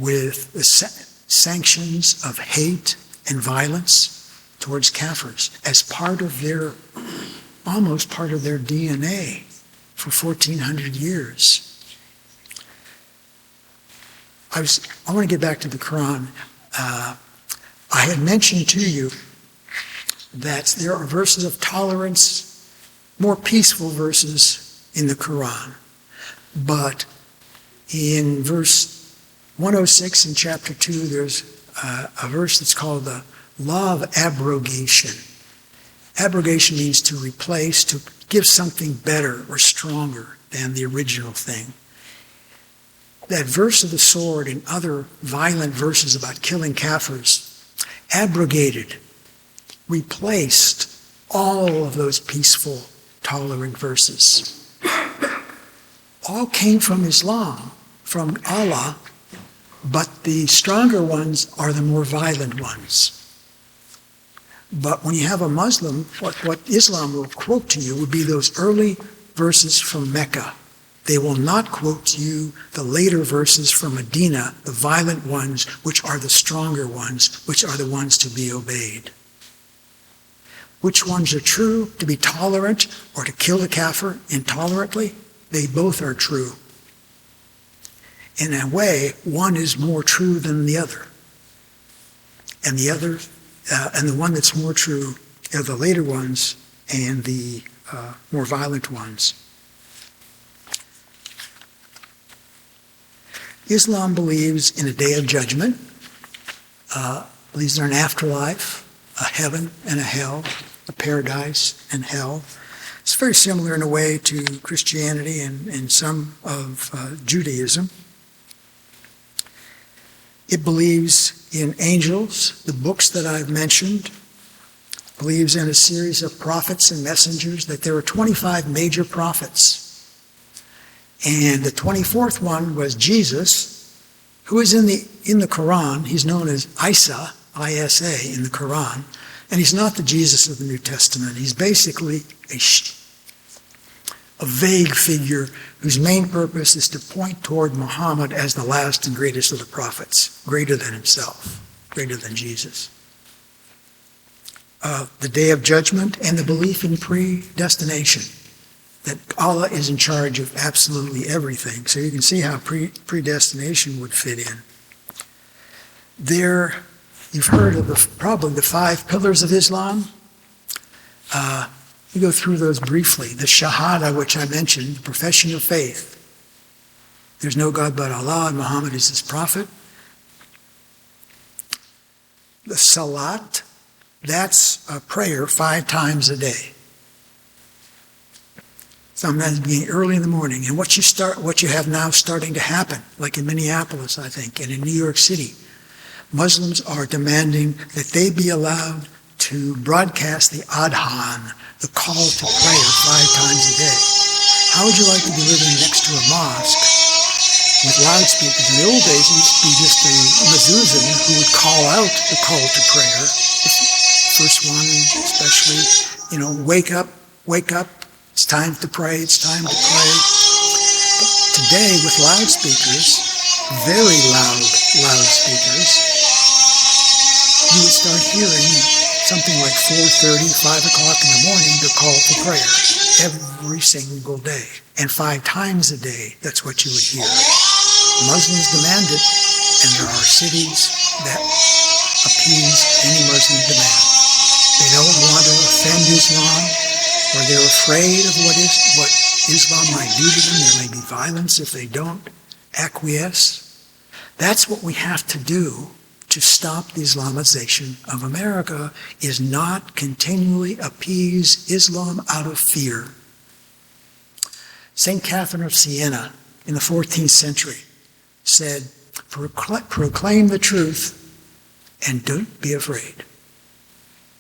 with the sanctions of hate and violence towards Kafirs as almost part of their DNA for 1,400 years. I want to get back to the Quran. I had mentioned to you that there are verses of tolerance, more peaceful verses in the Quran. But in verse 106 in chapter 2, there's a verse that's called the law of abrogation. Abrogation means to replace, to give something better or stronger than the original thing. That verse of the sword and other violent verses about killing Kafirs abrogated, replaced all of those peaceful, tolerant verses. All came from Islam, from Allah, but the stronger ones are the more violent ones. But when you have a Muslim, what Islam will quote to you would be those early verses from Mecca. They will not quote to you the later verses from Medina, the violent ones, which are the stronger ones, which are the ones to be obeyed. Which ones are true? To be tolerant or to kill the kafir intolerantly? They both are true. In a way, one is more true than the other. And the one that's more true are the later ones and the more violent ones. Islam believes in a day of judgment, believes in an afterlife, a heaven and a hell, a paradise and hell. It's very similar in a way to Christianity and some of Judaism. It believes in angels, the books that I've mentioned, believes in a series of prophets and messengers, that there are 25 major prophets. And the 24th one was Jesus, who is in the Quran. He's known as Isa, I-S-A, in the Quran. And he's not the Jesus of the New Testament. He's basically a vague figure whose main purpose is to point toward Muhammad as the last and greatest of the prophets, greater than himself, greater than Jesus. The day of judgment and the belief in predestination, that Allah is in charge of absolutely everything. So you can see how predestination would fit in. There, you've heard of probably the 5 pillars of Islam. We go through those briefly. The Shahada, which I mentioned, the profession of faith. There's no God but Allah, and Muhammad is his prophet. The Salat, that's a prayer 5 times a day. Sometimes being early in the morning. And what you have now starting to happen, like in Minneapolis, I think, and in New York City, Muslims are demanding that they be allowed to broadcast the Adhan, the call to prayer 5 times a day. How would you like to be living next to a mosque with loudspeakers? In the old days, it used to be just a mezuzah who would call out the call to prayer. The first one especially, wake up, it's time to pray, it's time to pray. But today, with loudspeakers, very loud loudspeakers, you would start hearing something like 4:30, 5 o'clock in the morning, the call to prayer every single day. And 5 times a day, that's what you would hear. Muslims demand it, and there are cities that appease any Muslim demand. They don't want to defend Islam, or they're afraid of what Islam might do to them. There may be violence if they don't acquiesce. That's what we have to do to stop the Islamization of America, is not continually appease Islam out of fear. St. Catherine of Siena in the 14th century said, proclaim the truth and don't be afraid.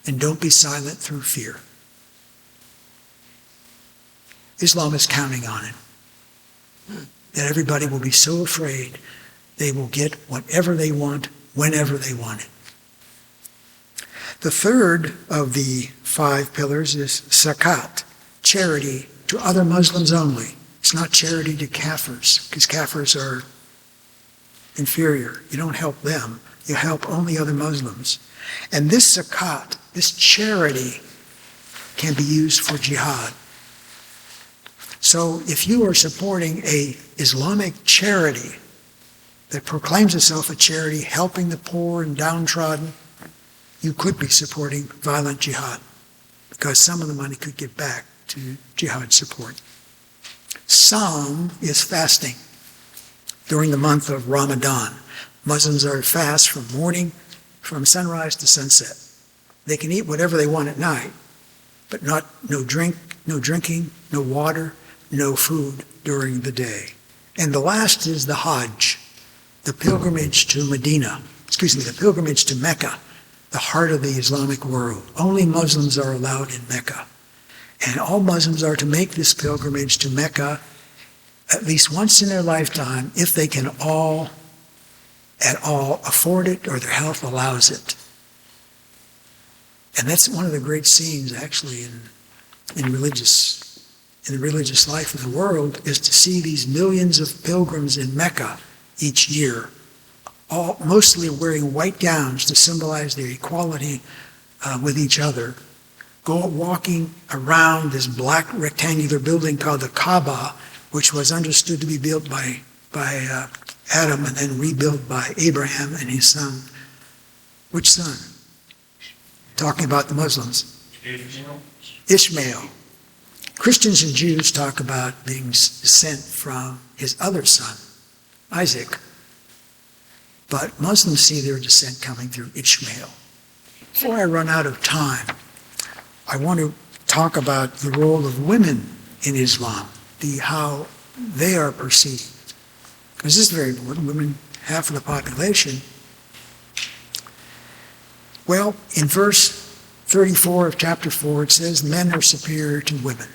And don't be silent through fear. Islam is counting on it. That everybody will be so afraid they will get whatever they want, whenever they want it. The third of the 5 pillars is zakat, charity to other Muslims only. It's not charity to Kafirs, because Kafirs are inferior. You don't help them. You help only other Muslims. And this zakat, this charity, can be used for jihad. So if you are supporting an Islamic charity that proclaims itself a charity helping the poor and downtrodden, you could be supporting violent jihad, because some of the money could get back to jihad support. Sawm is fasting during the month of Ramadan. Muslims are fast from sunrise to sunset. They can eat whatever they want at night, but no drinking, no water, no food during the day. And the last is the Hajj, the pilgrimage to the pilgrimage to Mecca, the heart of the Islamic world. Only Muslims are allowed in Mecca. And all Muslims are to make this pilgrimage to Mecca at least once in their lifetime, if they can at all afford it or their health allows it. And that's one of the great scenes, actually, in the religious life of the world, is to see these millions of pilgrims in Mecca each year, all mostly wearing white gowns to symbolize their equality with each other, go walking around this black rectangular building called the Kaaba, which was understood to be built by Adam and then rebuilt by Abraham and his son. Which son? Talking about the Muslims. Ishmael. Christians and Jews talk about being descent from his other son, Isaac. But Muslims see their descent coming through Ishmael. Before I run out of time, I want to talk about the role of women in Islam, how they are perceived. Because this is very important. Women, half of the population. Well, in verse 34 of chapter 4, it says men are superior to women.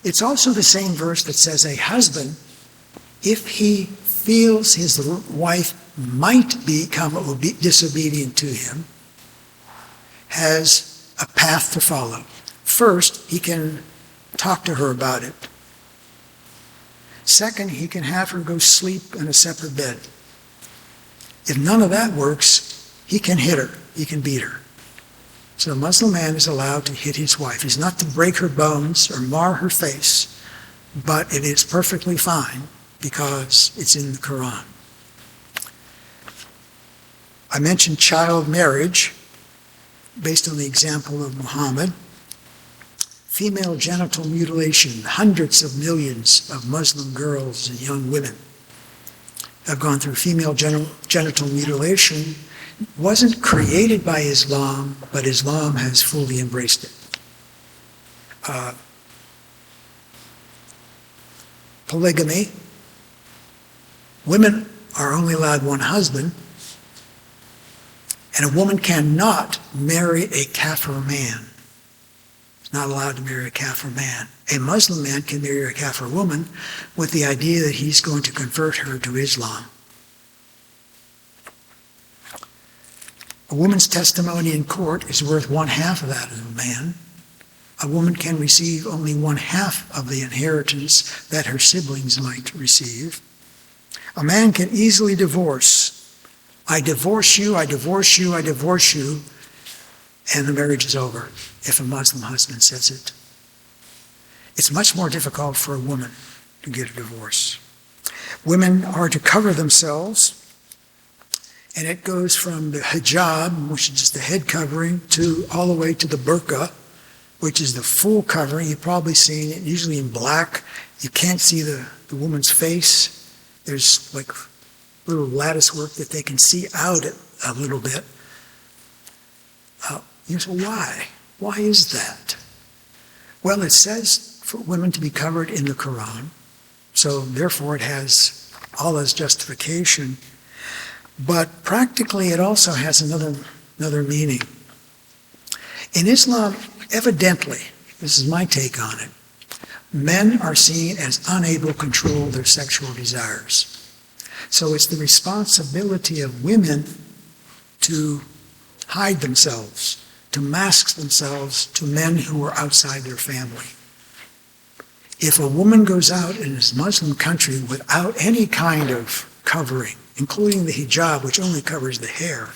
It's also the same verse that says a husband, if he feels his wife might become disobedient to him, has a path to follow. First, he can talk to her about it. Second, he can have her go sleep in a separate bed. If none of that works, he can hit her. He can beat her. So a Muslim man is allowed to hit his wife. He's not to break her bones or mar her face, but it is perfectly fine because it's in the Quran. I mentioned child marriage based on the example of Muhammad. Female genital mutilation, hundreds of millions of Muslim girls and young women have gone through female genital mutilation. Wasn't created by Islam, but Islam has fully embraced it. Polygamy. Women are only allowed one husband, and a woman cannot marry a Kafir man. Not allowed to marry a Kafir man. A Muslim man can marry a Kafir woman with the idea that he's going to convert her to Islam. A woman's testimony in court is worth 1/2 of that of a man. A woman can receive only 1/2 of the inheritance that her siblings might receive. A man can easily divorce. I divorce you, I divorce you, I divorce you, and the marriage is over, if a Muslim husband says it. It's much more difficult for a woman to get a divorce. Women are to cover themselves, And it goes from the hijab, which is just the head covering, to all the way to the burqa, which is the full covering. You've probably seen it, usually in black. You can't see the woman's face. There's like little lattice work that they can see out a little bit. You say, why? Why is that? Well, it says for women to be covered in the Quran, so therefore it has Allah's justification. But practically it also has another meaning. In Islam, evidently, this is my take on it, men are seen as unable to control their sexual desires. So it's the responsibility of women to hide themselves, to mask themselves to men who are outside their family. If a woman goes out in this Muslim country without any kind of covering, including the hijab, which only covers the hair,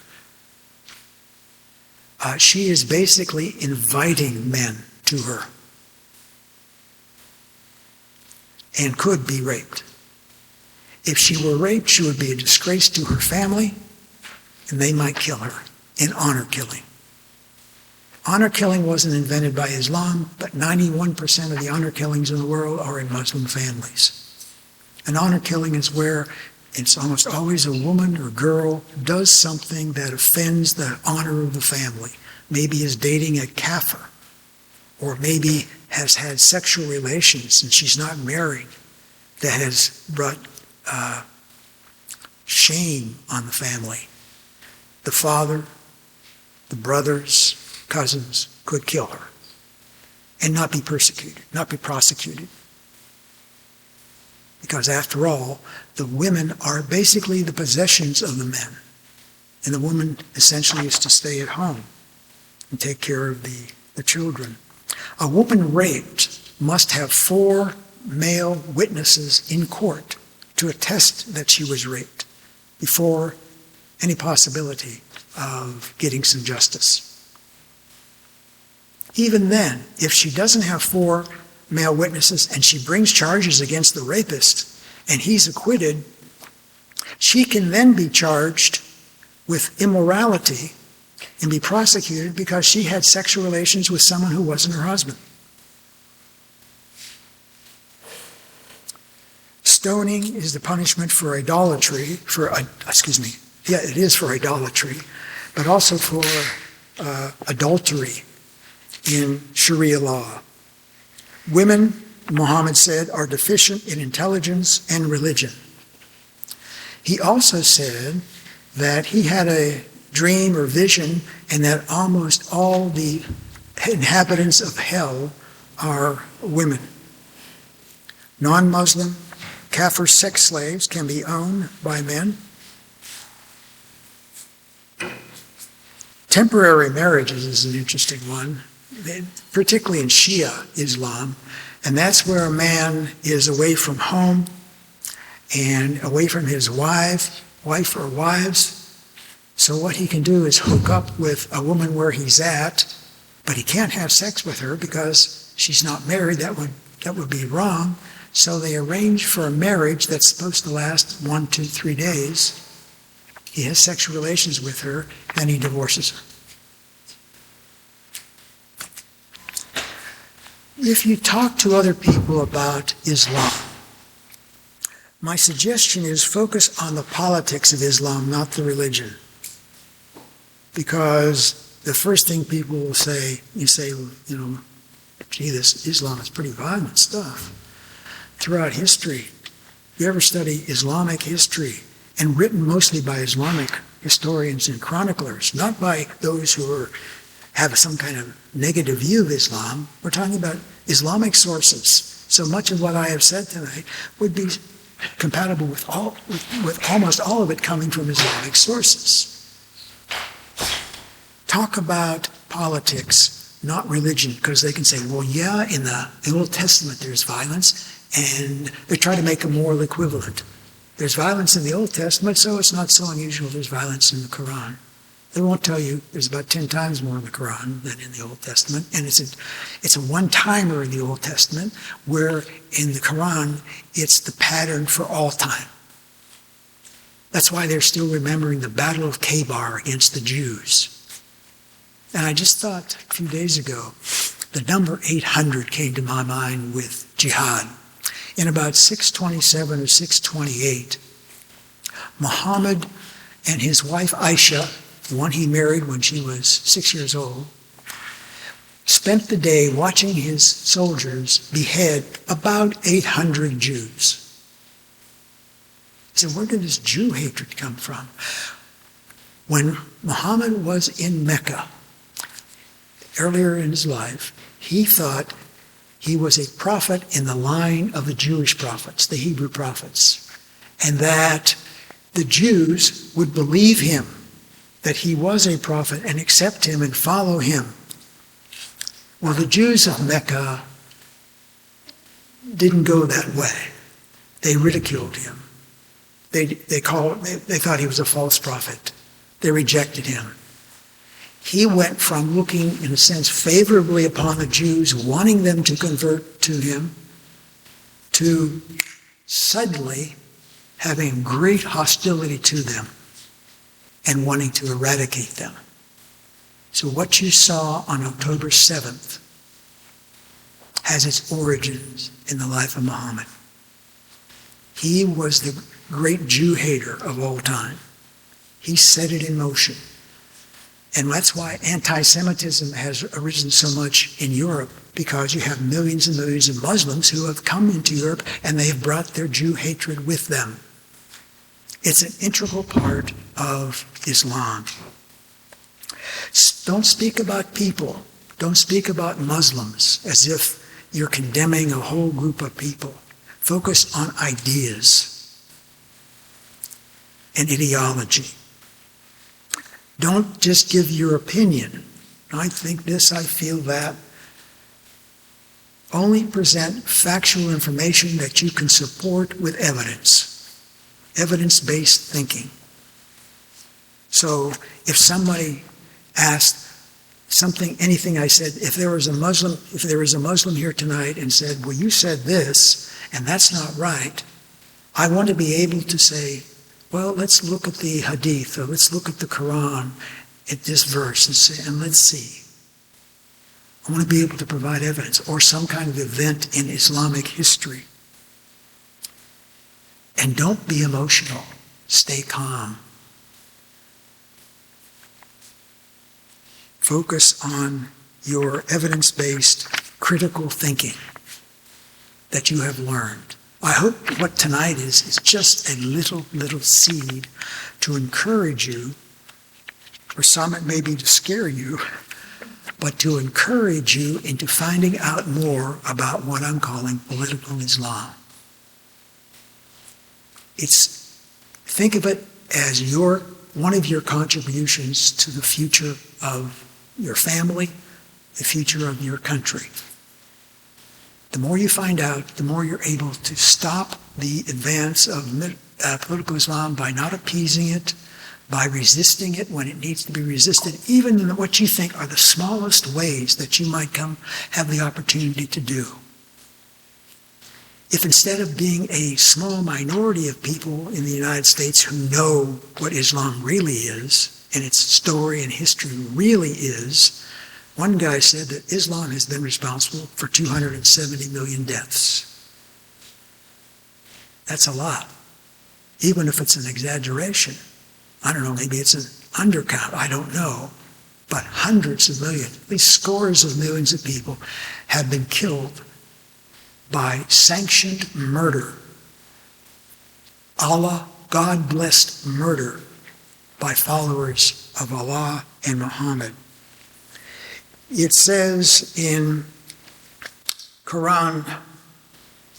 she is basically inviting men to her and could be raped. If she were raped, she would be a disgrace to her family, and they might kill her in honor killing. Honor killing wasn't invented by Islam, but 91% of the honor killings in the world are in Muslim families. An honor killing is where it's almost always a woman or girl does something that offends the honor of the family. Maybe is dating a kafir, or maybe has had sexual relations and she's not married. That has brought shame on the family. The father, the brothers, cousins could kill her and not be persecuted, not be prosecuted. Because after all, the women are basically the possessions of the men. And the woman essentially is to stay at home and take care of the children. A woman raped must have 4 male witnesses in court to attest that she was raped before any possibility of getting some justice. Even then, if she doesn't have 4 male witnesses and she brings charges against the rapist and he's acquitted, she can then be charged with immorality and be prosecuted because she had sexual relations with someone who wasn't her husband. Stoning is the punishment for idolatry, it is for idolatry, but also for adultery in Sharia law. Women, Muhammad said, are deficient in intelligence and religion. He also said that he had a dream or vision and that almost all the inhabitants of hell are women. Non-Muslim, kafir sex slaves can be owned by men. Temporary marriages is an interesting one, particularly in Shia Islam, and that's where a man is away from home and away from his wife or wives. So what he can do is hook up with a woman where he's at, but he can't have sex with her because she's not married. That would be wrong. So they arrange for a marriage that's supposed to last 1 to 3 days. He has sexual relations with her, then he divorces her. If you talk to other people about Islam, my suggestion is focus on the politics of Islam, not the religion. Because the first thing people will say, gee, this Islam is pretty violent stuff. Throughout history, you ever study Islamic history, and written mostly by Islamic historians and chroniclers, not by those who have some kind of negative view of Islam. We're talking about Islamic sources. So much of what I have said tonight would be compatible with almost all of it coming from Islamic sources. Talk about politics, not religion, because they can say, well, yeah, in the Old Testament there's violence, and they try to make a moral equivalent. There's violence in the Old Testament, so it's not so unusual there's violence in the Quran. They won't tell you there's about 10 times more in the Quran than in the Old Testament, and it's a one-timer in the Old Testament, where in the Quran it's the pattern for all time. That's why they're still remembering the Battle of Kabar against the Jews. And I just thought a few days ago, the number 800 came to my mind with jihad. In about 627 or 628, Muhammad and his wife Aisha, the one he married when she was 6 years old, spent the day watching his soldiers behead about 800 Jews. He said, where did this Jew hatred come from? When Muhammad was in Mecca, earlier in his life, he thought he was a prophet in the line of the Jewish prophets, the Hebrew prophets, and that the Jews would believe him, that he was a prophet, and accept him and follow him. Well, the Jews of Mecca didn't go that way. They ridiculed him. They thought he was a false prophet. They rejected him. He went from looking, in a sense, favorably upon the Jews, wanting them to convert to him, to suddenly having great hostility to them and wanting to eradicate them. So what you saw on October 7th has its origins in the life of Muhammad. He was the great Jew hater of all time. He set it in motion. And that's why anti-Semitism has arisen so much in Europe, because you have millions and millions of Muslims who have come into Europe and they have brought their Jew hatred with them. It's an integral part of Islam. Don't speak about people. Don't speak about Muslims as if you're condemning a whole group of people. Focus on ideas and ideology. Don't just give your opinion. I think this, I feel that. Only present factual information that you can support with evidence. Evidence-based thinking. So if somebody asked something, anything I said, if there was a Muslim here tonight and said, well, you said this, and that's not right, I want to be able to say, well, let's look at the Hadith, or let's look at the Quran, at this verse, and let's see. I want to be able to provide evidence, or some kind of event in Islamic history. And don't be emotional. Stay calm. Focus on your evidence-based critical thinking that you have learned. I hope what tonight is just a little seed to encourage you. For some it may be to scare you, but to encourage you into finding out more about what I'm calling political Islam. Think of it as one of your contributions to the future of your family, the future of your country. The more you find out, the more you're able to stop the advance of political Islam by not appeasing it, by resisting it when it needs to be resisted, even in what you think are the smallest ways that you might have the opportunity to do. If instead of being a small minority of people in the United States who know what Islam really is, and its story and history really is, one guy said that Islam has been responsible for 270 million deaths. That's a lot, even if it's an exaggeration. I don't know, maybe it's an undercount, I don't know. But hundreds of millions, at least scores of millions of people have been killed by sanctioned murder. Allah, God-blessed murder by followers of Allah and Muhammad. It says in Quran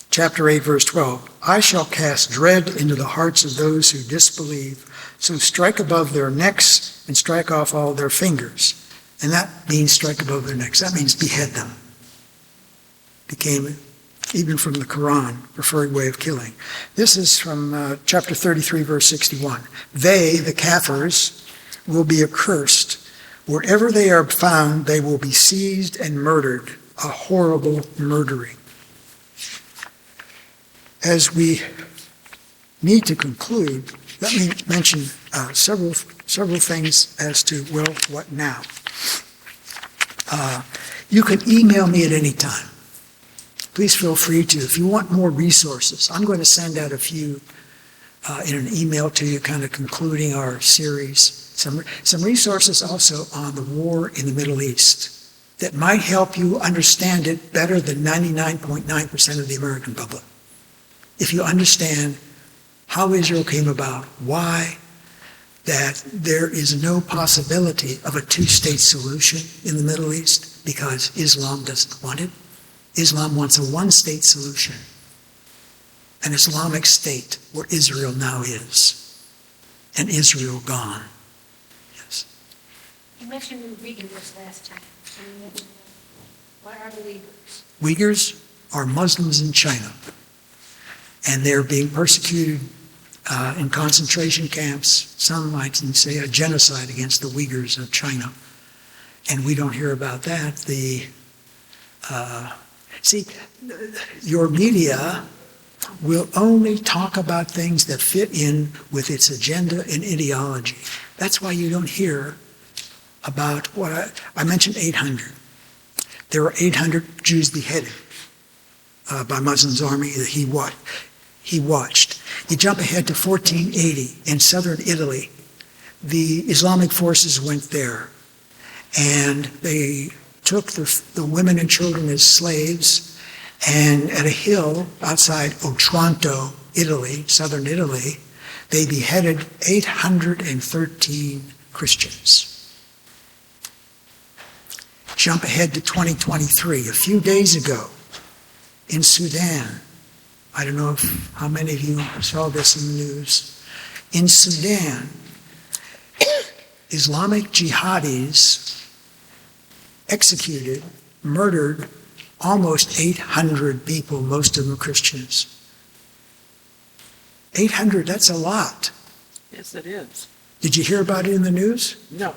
chapter 8, verse 12, I shall cast dread into the hearts of those who disbelieve, so strike above their necks and strike off all their fingers. And that means strike above their necks. That means behead them. Became, even from the Quran, preferred way of killing. This is from chapter 33, verse 61. They, the Kafirs, will be accursed. Wherever they are found, they will be seized and murdered. A horrible murdering. As we need to conclude, let me mention several things as to, well, what now? You can email me at any time. Please feel free to. If you want more resources, I'm going to send out a few in an email to you, kind of concluding our series. Some resources also on the war in the Middle East that might help you understand it better than 99.9% of the American public. If you understand how Israel came about, why, that there is no possibility of a two-state solution in the Middle East because Islam doesn't want it. Islam wants a one-state solution, an Islamic state where Israel now is, and Israel gone. Yes. You mentioned the Uyghurs last time. What are the Uyghurs? Uyghurs are Muslims in China, and they're being persecuted in concentration camps. Some might say a genocide against the Uyghurs of China, and we don't hear about that. See, your media will only talk about things that fit in with its agenda and ideology. That's why you don't hear about what I mentioned 800. There were 800 Jews beheaded by Muslims' army that he watched. You jump ahead to 1480 in southern Italy. The Islamic forces went there, and they took the women and children as slaves, and at a hill outside Otranto, Italy, southern Italy, they beheaded 813 Christians. Jump ahead to 2023. A few days ago in Sudan, I don't know how many of you saw this in the news. In Sudan, Islamic jihadis executed, murdered almost 800 people, most of them Christians. 800, that's a lot. Yes, it is. Did you hear about it in the news? No.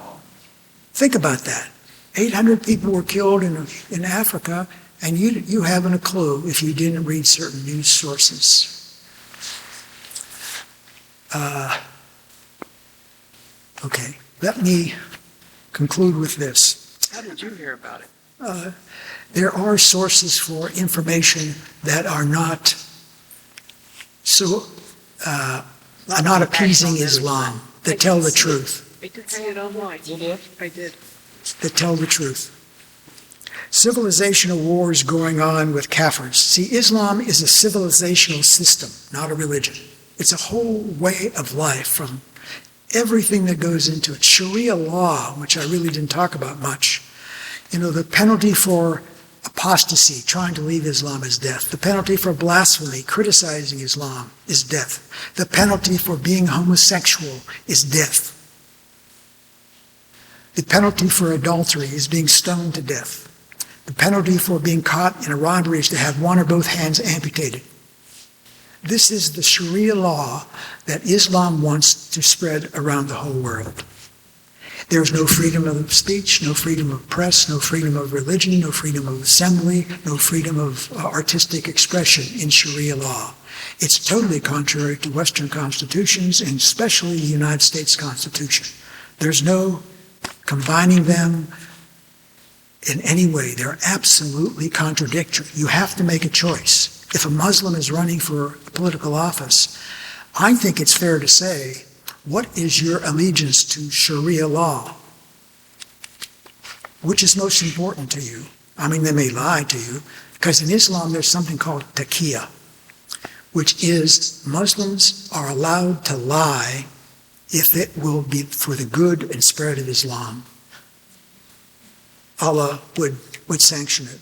Think about that. 800 people were killed in Africa, and you haven't a clue if you didn't read certain news sources. Okay, let me conclude with this. How did you hear about it? There are sources for information that are not not appeasing Islam, that tell the truth. I did see it online. You did? I did. That tell the truth. Civilizational wars going on with Kafirs. See, Islam is a civilizational system, not a religion. It's a whole way of life from everything that goes into it. Sharia law, which I really didn't talk about much. You know, the penalty for apostasy, trying to leave Islam, is death. The penalty for blasphemy, criticizing Islam, is death. The penalty for being homosexual is death. The penalty for adultery is being stoned to death. The penalty for being caught in a robbery is to have one or both hands amputated. This is the Sharia law that Islam wants to spread around the whole world. There's no freedom of speech, no freedom of press, no freedom of religion, no freedom of assembly, no freedom of artistic expression in Sharia law. It's totally contrary to Western constitutions, and especially the United States Constitution. There's no combining them in any way. They're absolutely contradictory. You have to make a choice. If a Muslim is running for a political office, I think it's fair to say, what is your allegiance to Sharia law? Which is most important to you? I mean, they may lie to you, because in Islam there's something called taqiyya, which is Muslims are allowed to lie if it will be for the good and spread of Islam. Allah would sanction it.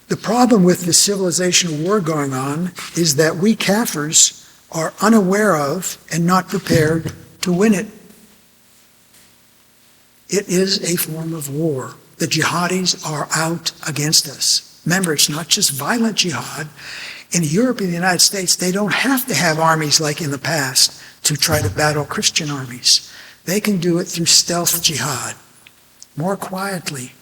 The problem with the civilizational war going on is that we Kafirs are unaware of and not prepared to win it. It is a form of war. The jihadis are out against us. Remember, it's not just violent jihad. In Europe and the United States, they don't have to have armies like in the past to try to battle Christian armies. They can do it through stealth jihad, more quietly,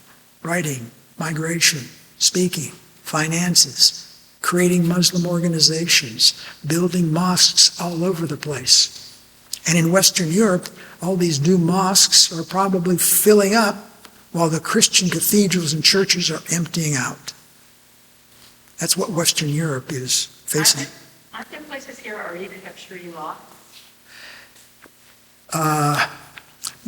writing, migration, speaking, finances, creating Muslim organizations, building mosques all over the place. And in Western Europe, all these new mosques are probably filling up while the Christian cathedrals and churches are emptying out. That's what Western Europe is facing. Aren't there places here already that have Sharia law?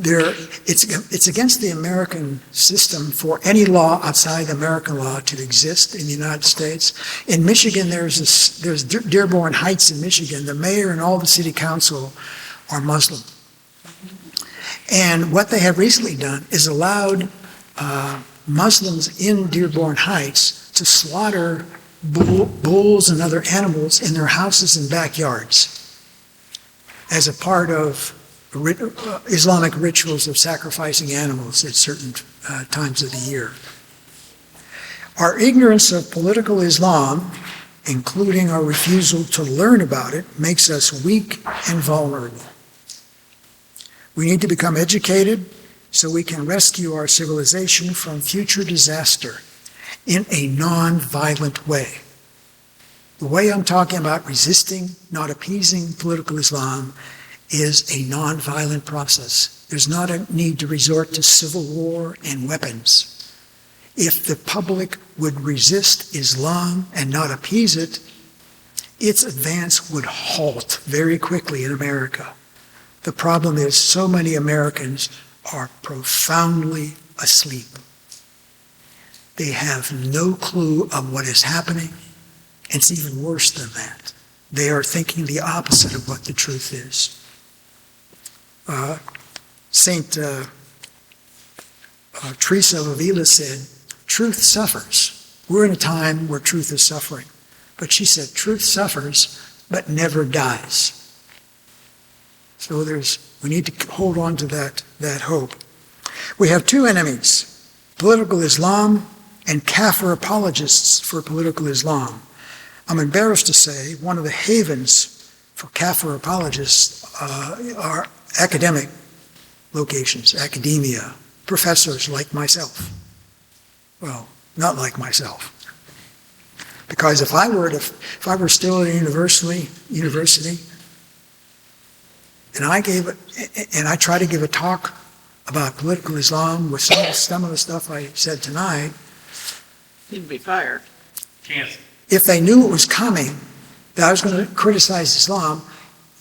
It's against the American system for any law outside American law to exist in the United States. In Michigan, there's Dearborn Heights in Michigan. The mayor and all the city council are Muslim. And what they have recently done is allowed Muslims in Dearborn Heights to slaughter bulls and other animals in their houses and backyards as a part of Islamic rituals of sacrificing animals at certain times of the year. Our ignorance of political Islam, including our refusal to learn about it, makes us weak and vulnerable. We need to become educated so we can rescue our civilization from future disaster in a non-violent way. The way I'm talking about resisting, not appeasing political Islam is a non-violent process. There's not a need to resort to civil war and weapons. If the public would resist Islam and not appease it, its advance would halt very quickly in America. The problem is so many Americans are profoundly asleep. They have no clue of what is happening. It's even worse than that. They are thinking the opposite of what the truth is. Saint Teresa of Avila said, truth suffers. We're in a time where truth is suffering. But she said, truth suffers, but never dies. So we need to hold on to that hope. We have two enemies, political Islam and Kafir apologists for political Islam. I'm embarrassed to say one of the havens for Kafir apologists are academic locations, academia, professors like myself. Well, not like myself. Because if I were still at a university, and I try to give a talk about political Islam with some of the stuff I said tonight, You'd be fired. if they knew it was coming, that I was going to criticize Islam,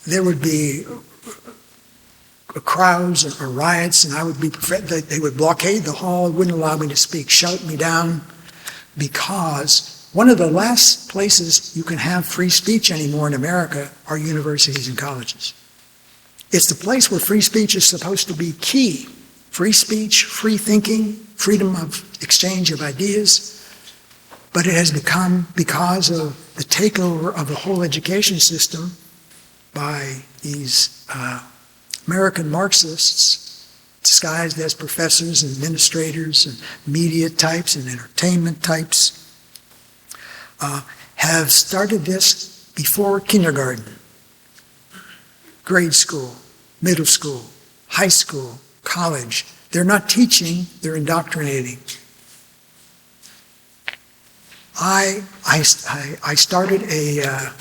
there would be crowds or riots, and they would blockade the hall, wouldn't allow me to speak, shout me down, because one of the last places you can have free speech anymore in America are universities and colleges. It's the place where free speech is supposed to be key. Free speech, free thinking, freedom of exchange of ideas. But it has become, because of the takeover of the whole education system by these American Marxists, disguised as professors and administrators and media types and entertainment types, have started this before kindergarten, grade school, middle school, high school, college. They're not teaching, they're indoctrinating. I started an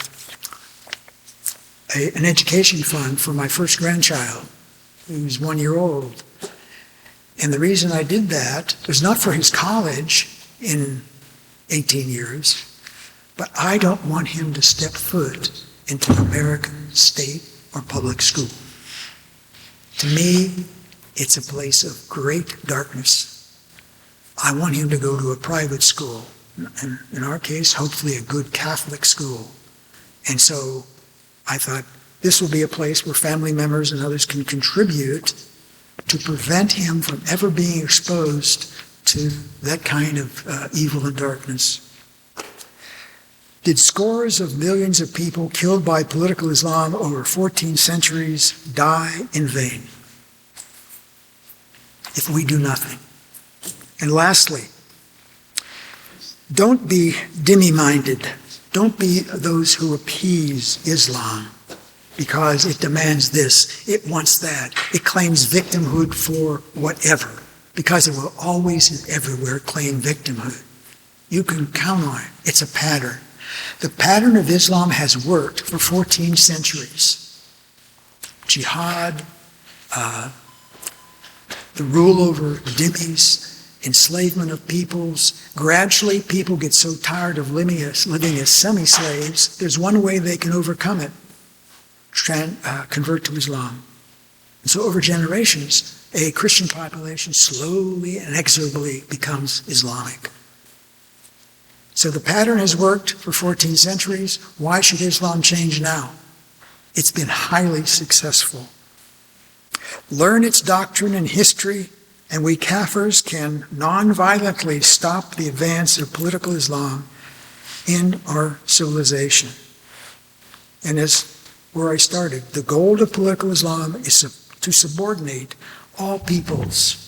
education fund for my first grandchild, who was 1 year old. And the reason I did that was not for his college in 18 years, but I don't want him to step foot into an American state or public school. To me, it's a place of great darkness. I want him to go to a private school, and in our case, hopefully a good Catholic school. And so I thought this will be a place where family members and others can contribute to prevent him from ever being exposed to that kind of evil and darkness. Did scores of millions of people killed by political Islam over 14 centuries die in vain if we do nothing? And lastly, don't be dhimmi-minded. Don't be those who appease Islam because it demands this, it wants that, it claims victimhood for whatever, because it will always and everywhere claim victimhood. You can count on it. It's a pattern. The pattern of Islam has worked for 14 centuries. Jihad, the rule over dhimmis, enslavement of peoples. Gradually, people get so tired of living as semi-slaves, there's one way they can overcome it, convert to Islam. And so over generations, a Christian population slowly and inexorably becomes Islamic. So the pattern has worked for 14 centuries. Why should Islam change now? It's been highly successful. Learn its doctrine and history, and we Kafirs can non-violently stop the advance of political Islam in our civilization. And as where I started, the goal of political Islam is to subordinate all peoples,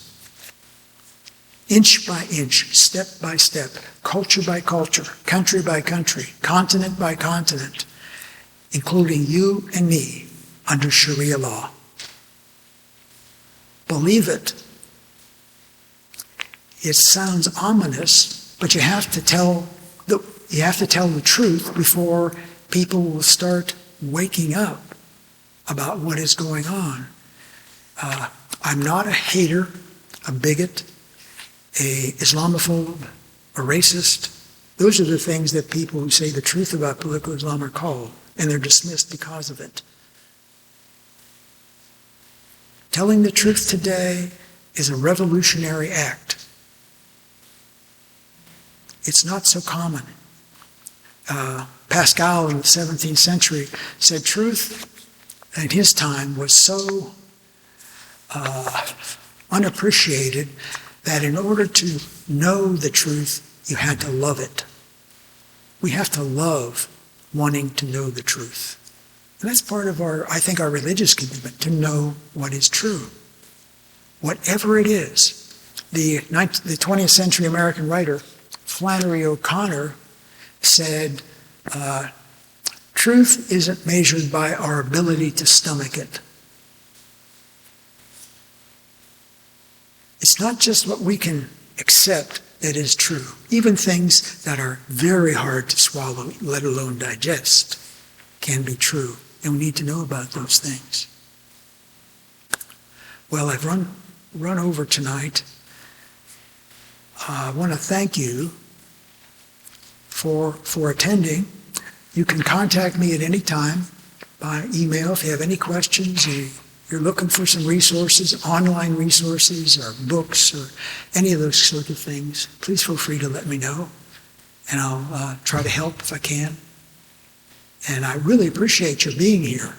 inch by inch, step by step, culture by culture, country by country, continent by continent, including you and me, under Sharia law. Believe it. It sounds ominous, but you have to tell the truth before people will start waking up about what is going on. I'm not a hater, a bigot, a Islamophobe, a racist. Those are the things that people who say the truth about political Islam are called, and they're dismissed because of it. Telling the truth today is a revolutionary act. It's not so common. Pascal in the 17th century said truth at his time was so unappreciated that in order to know the truth, you had to love it. We have to love wanting to know the truth. And that's part of our religious commitment, to know what is true. Whatever it is. The 20th century American writer, Flannery O'Connor, said, truth isn't measured by our ability to stomach it. It's not just what we can accept that is true. Even things that are very hard to swallow, let alone digest, can be true. And we need to know about those things. Well, I've run over tonight. I want to thank you for attending. You can contact me at any time by email if you have any questions. You're looking for some resources, online resources or books or any of those sort of things. Please feel free to let me know, and I'll try to help if I can. And I really appreciate your being here.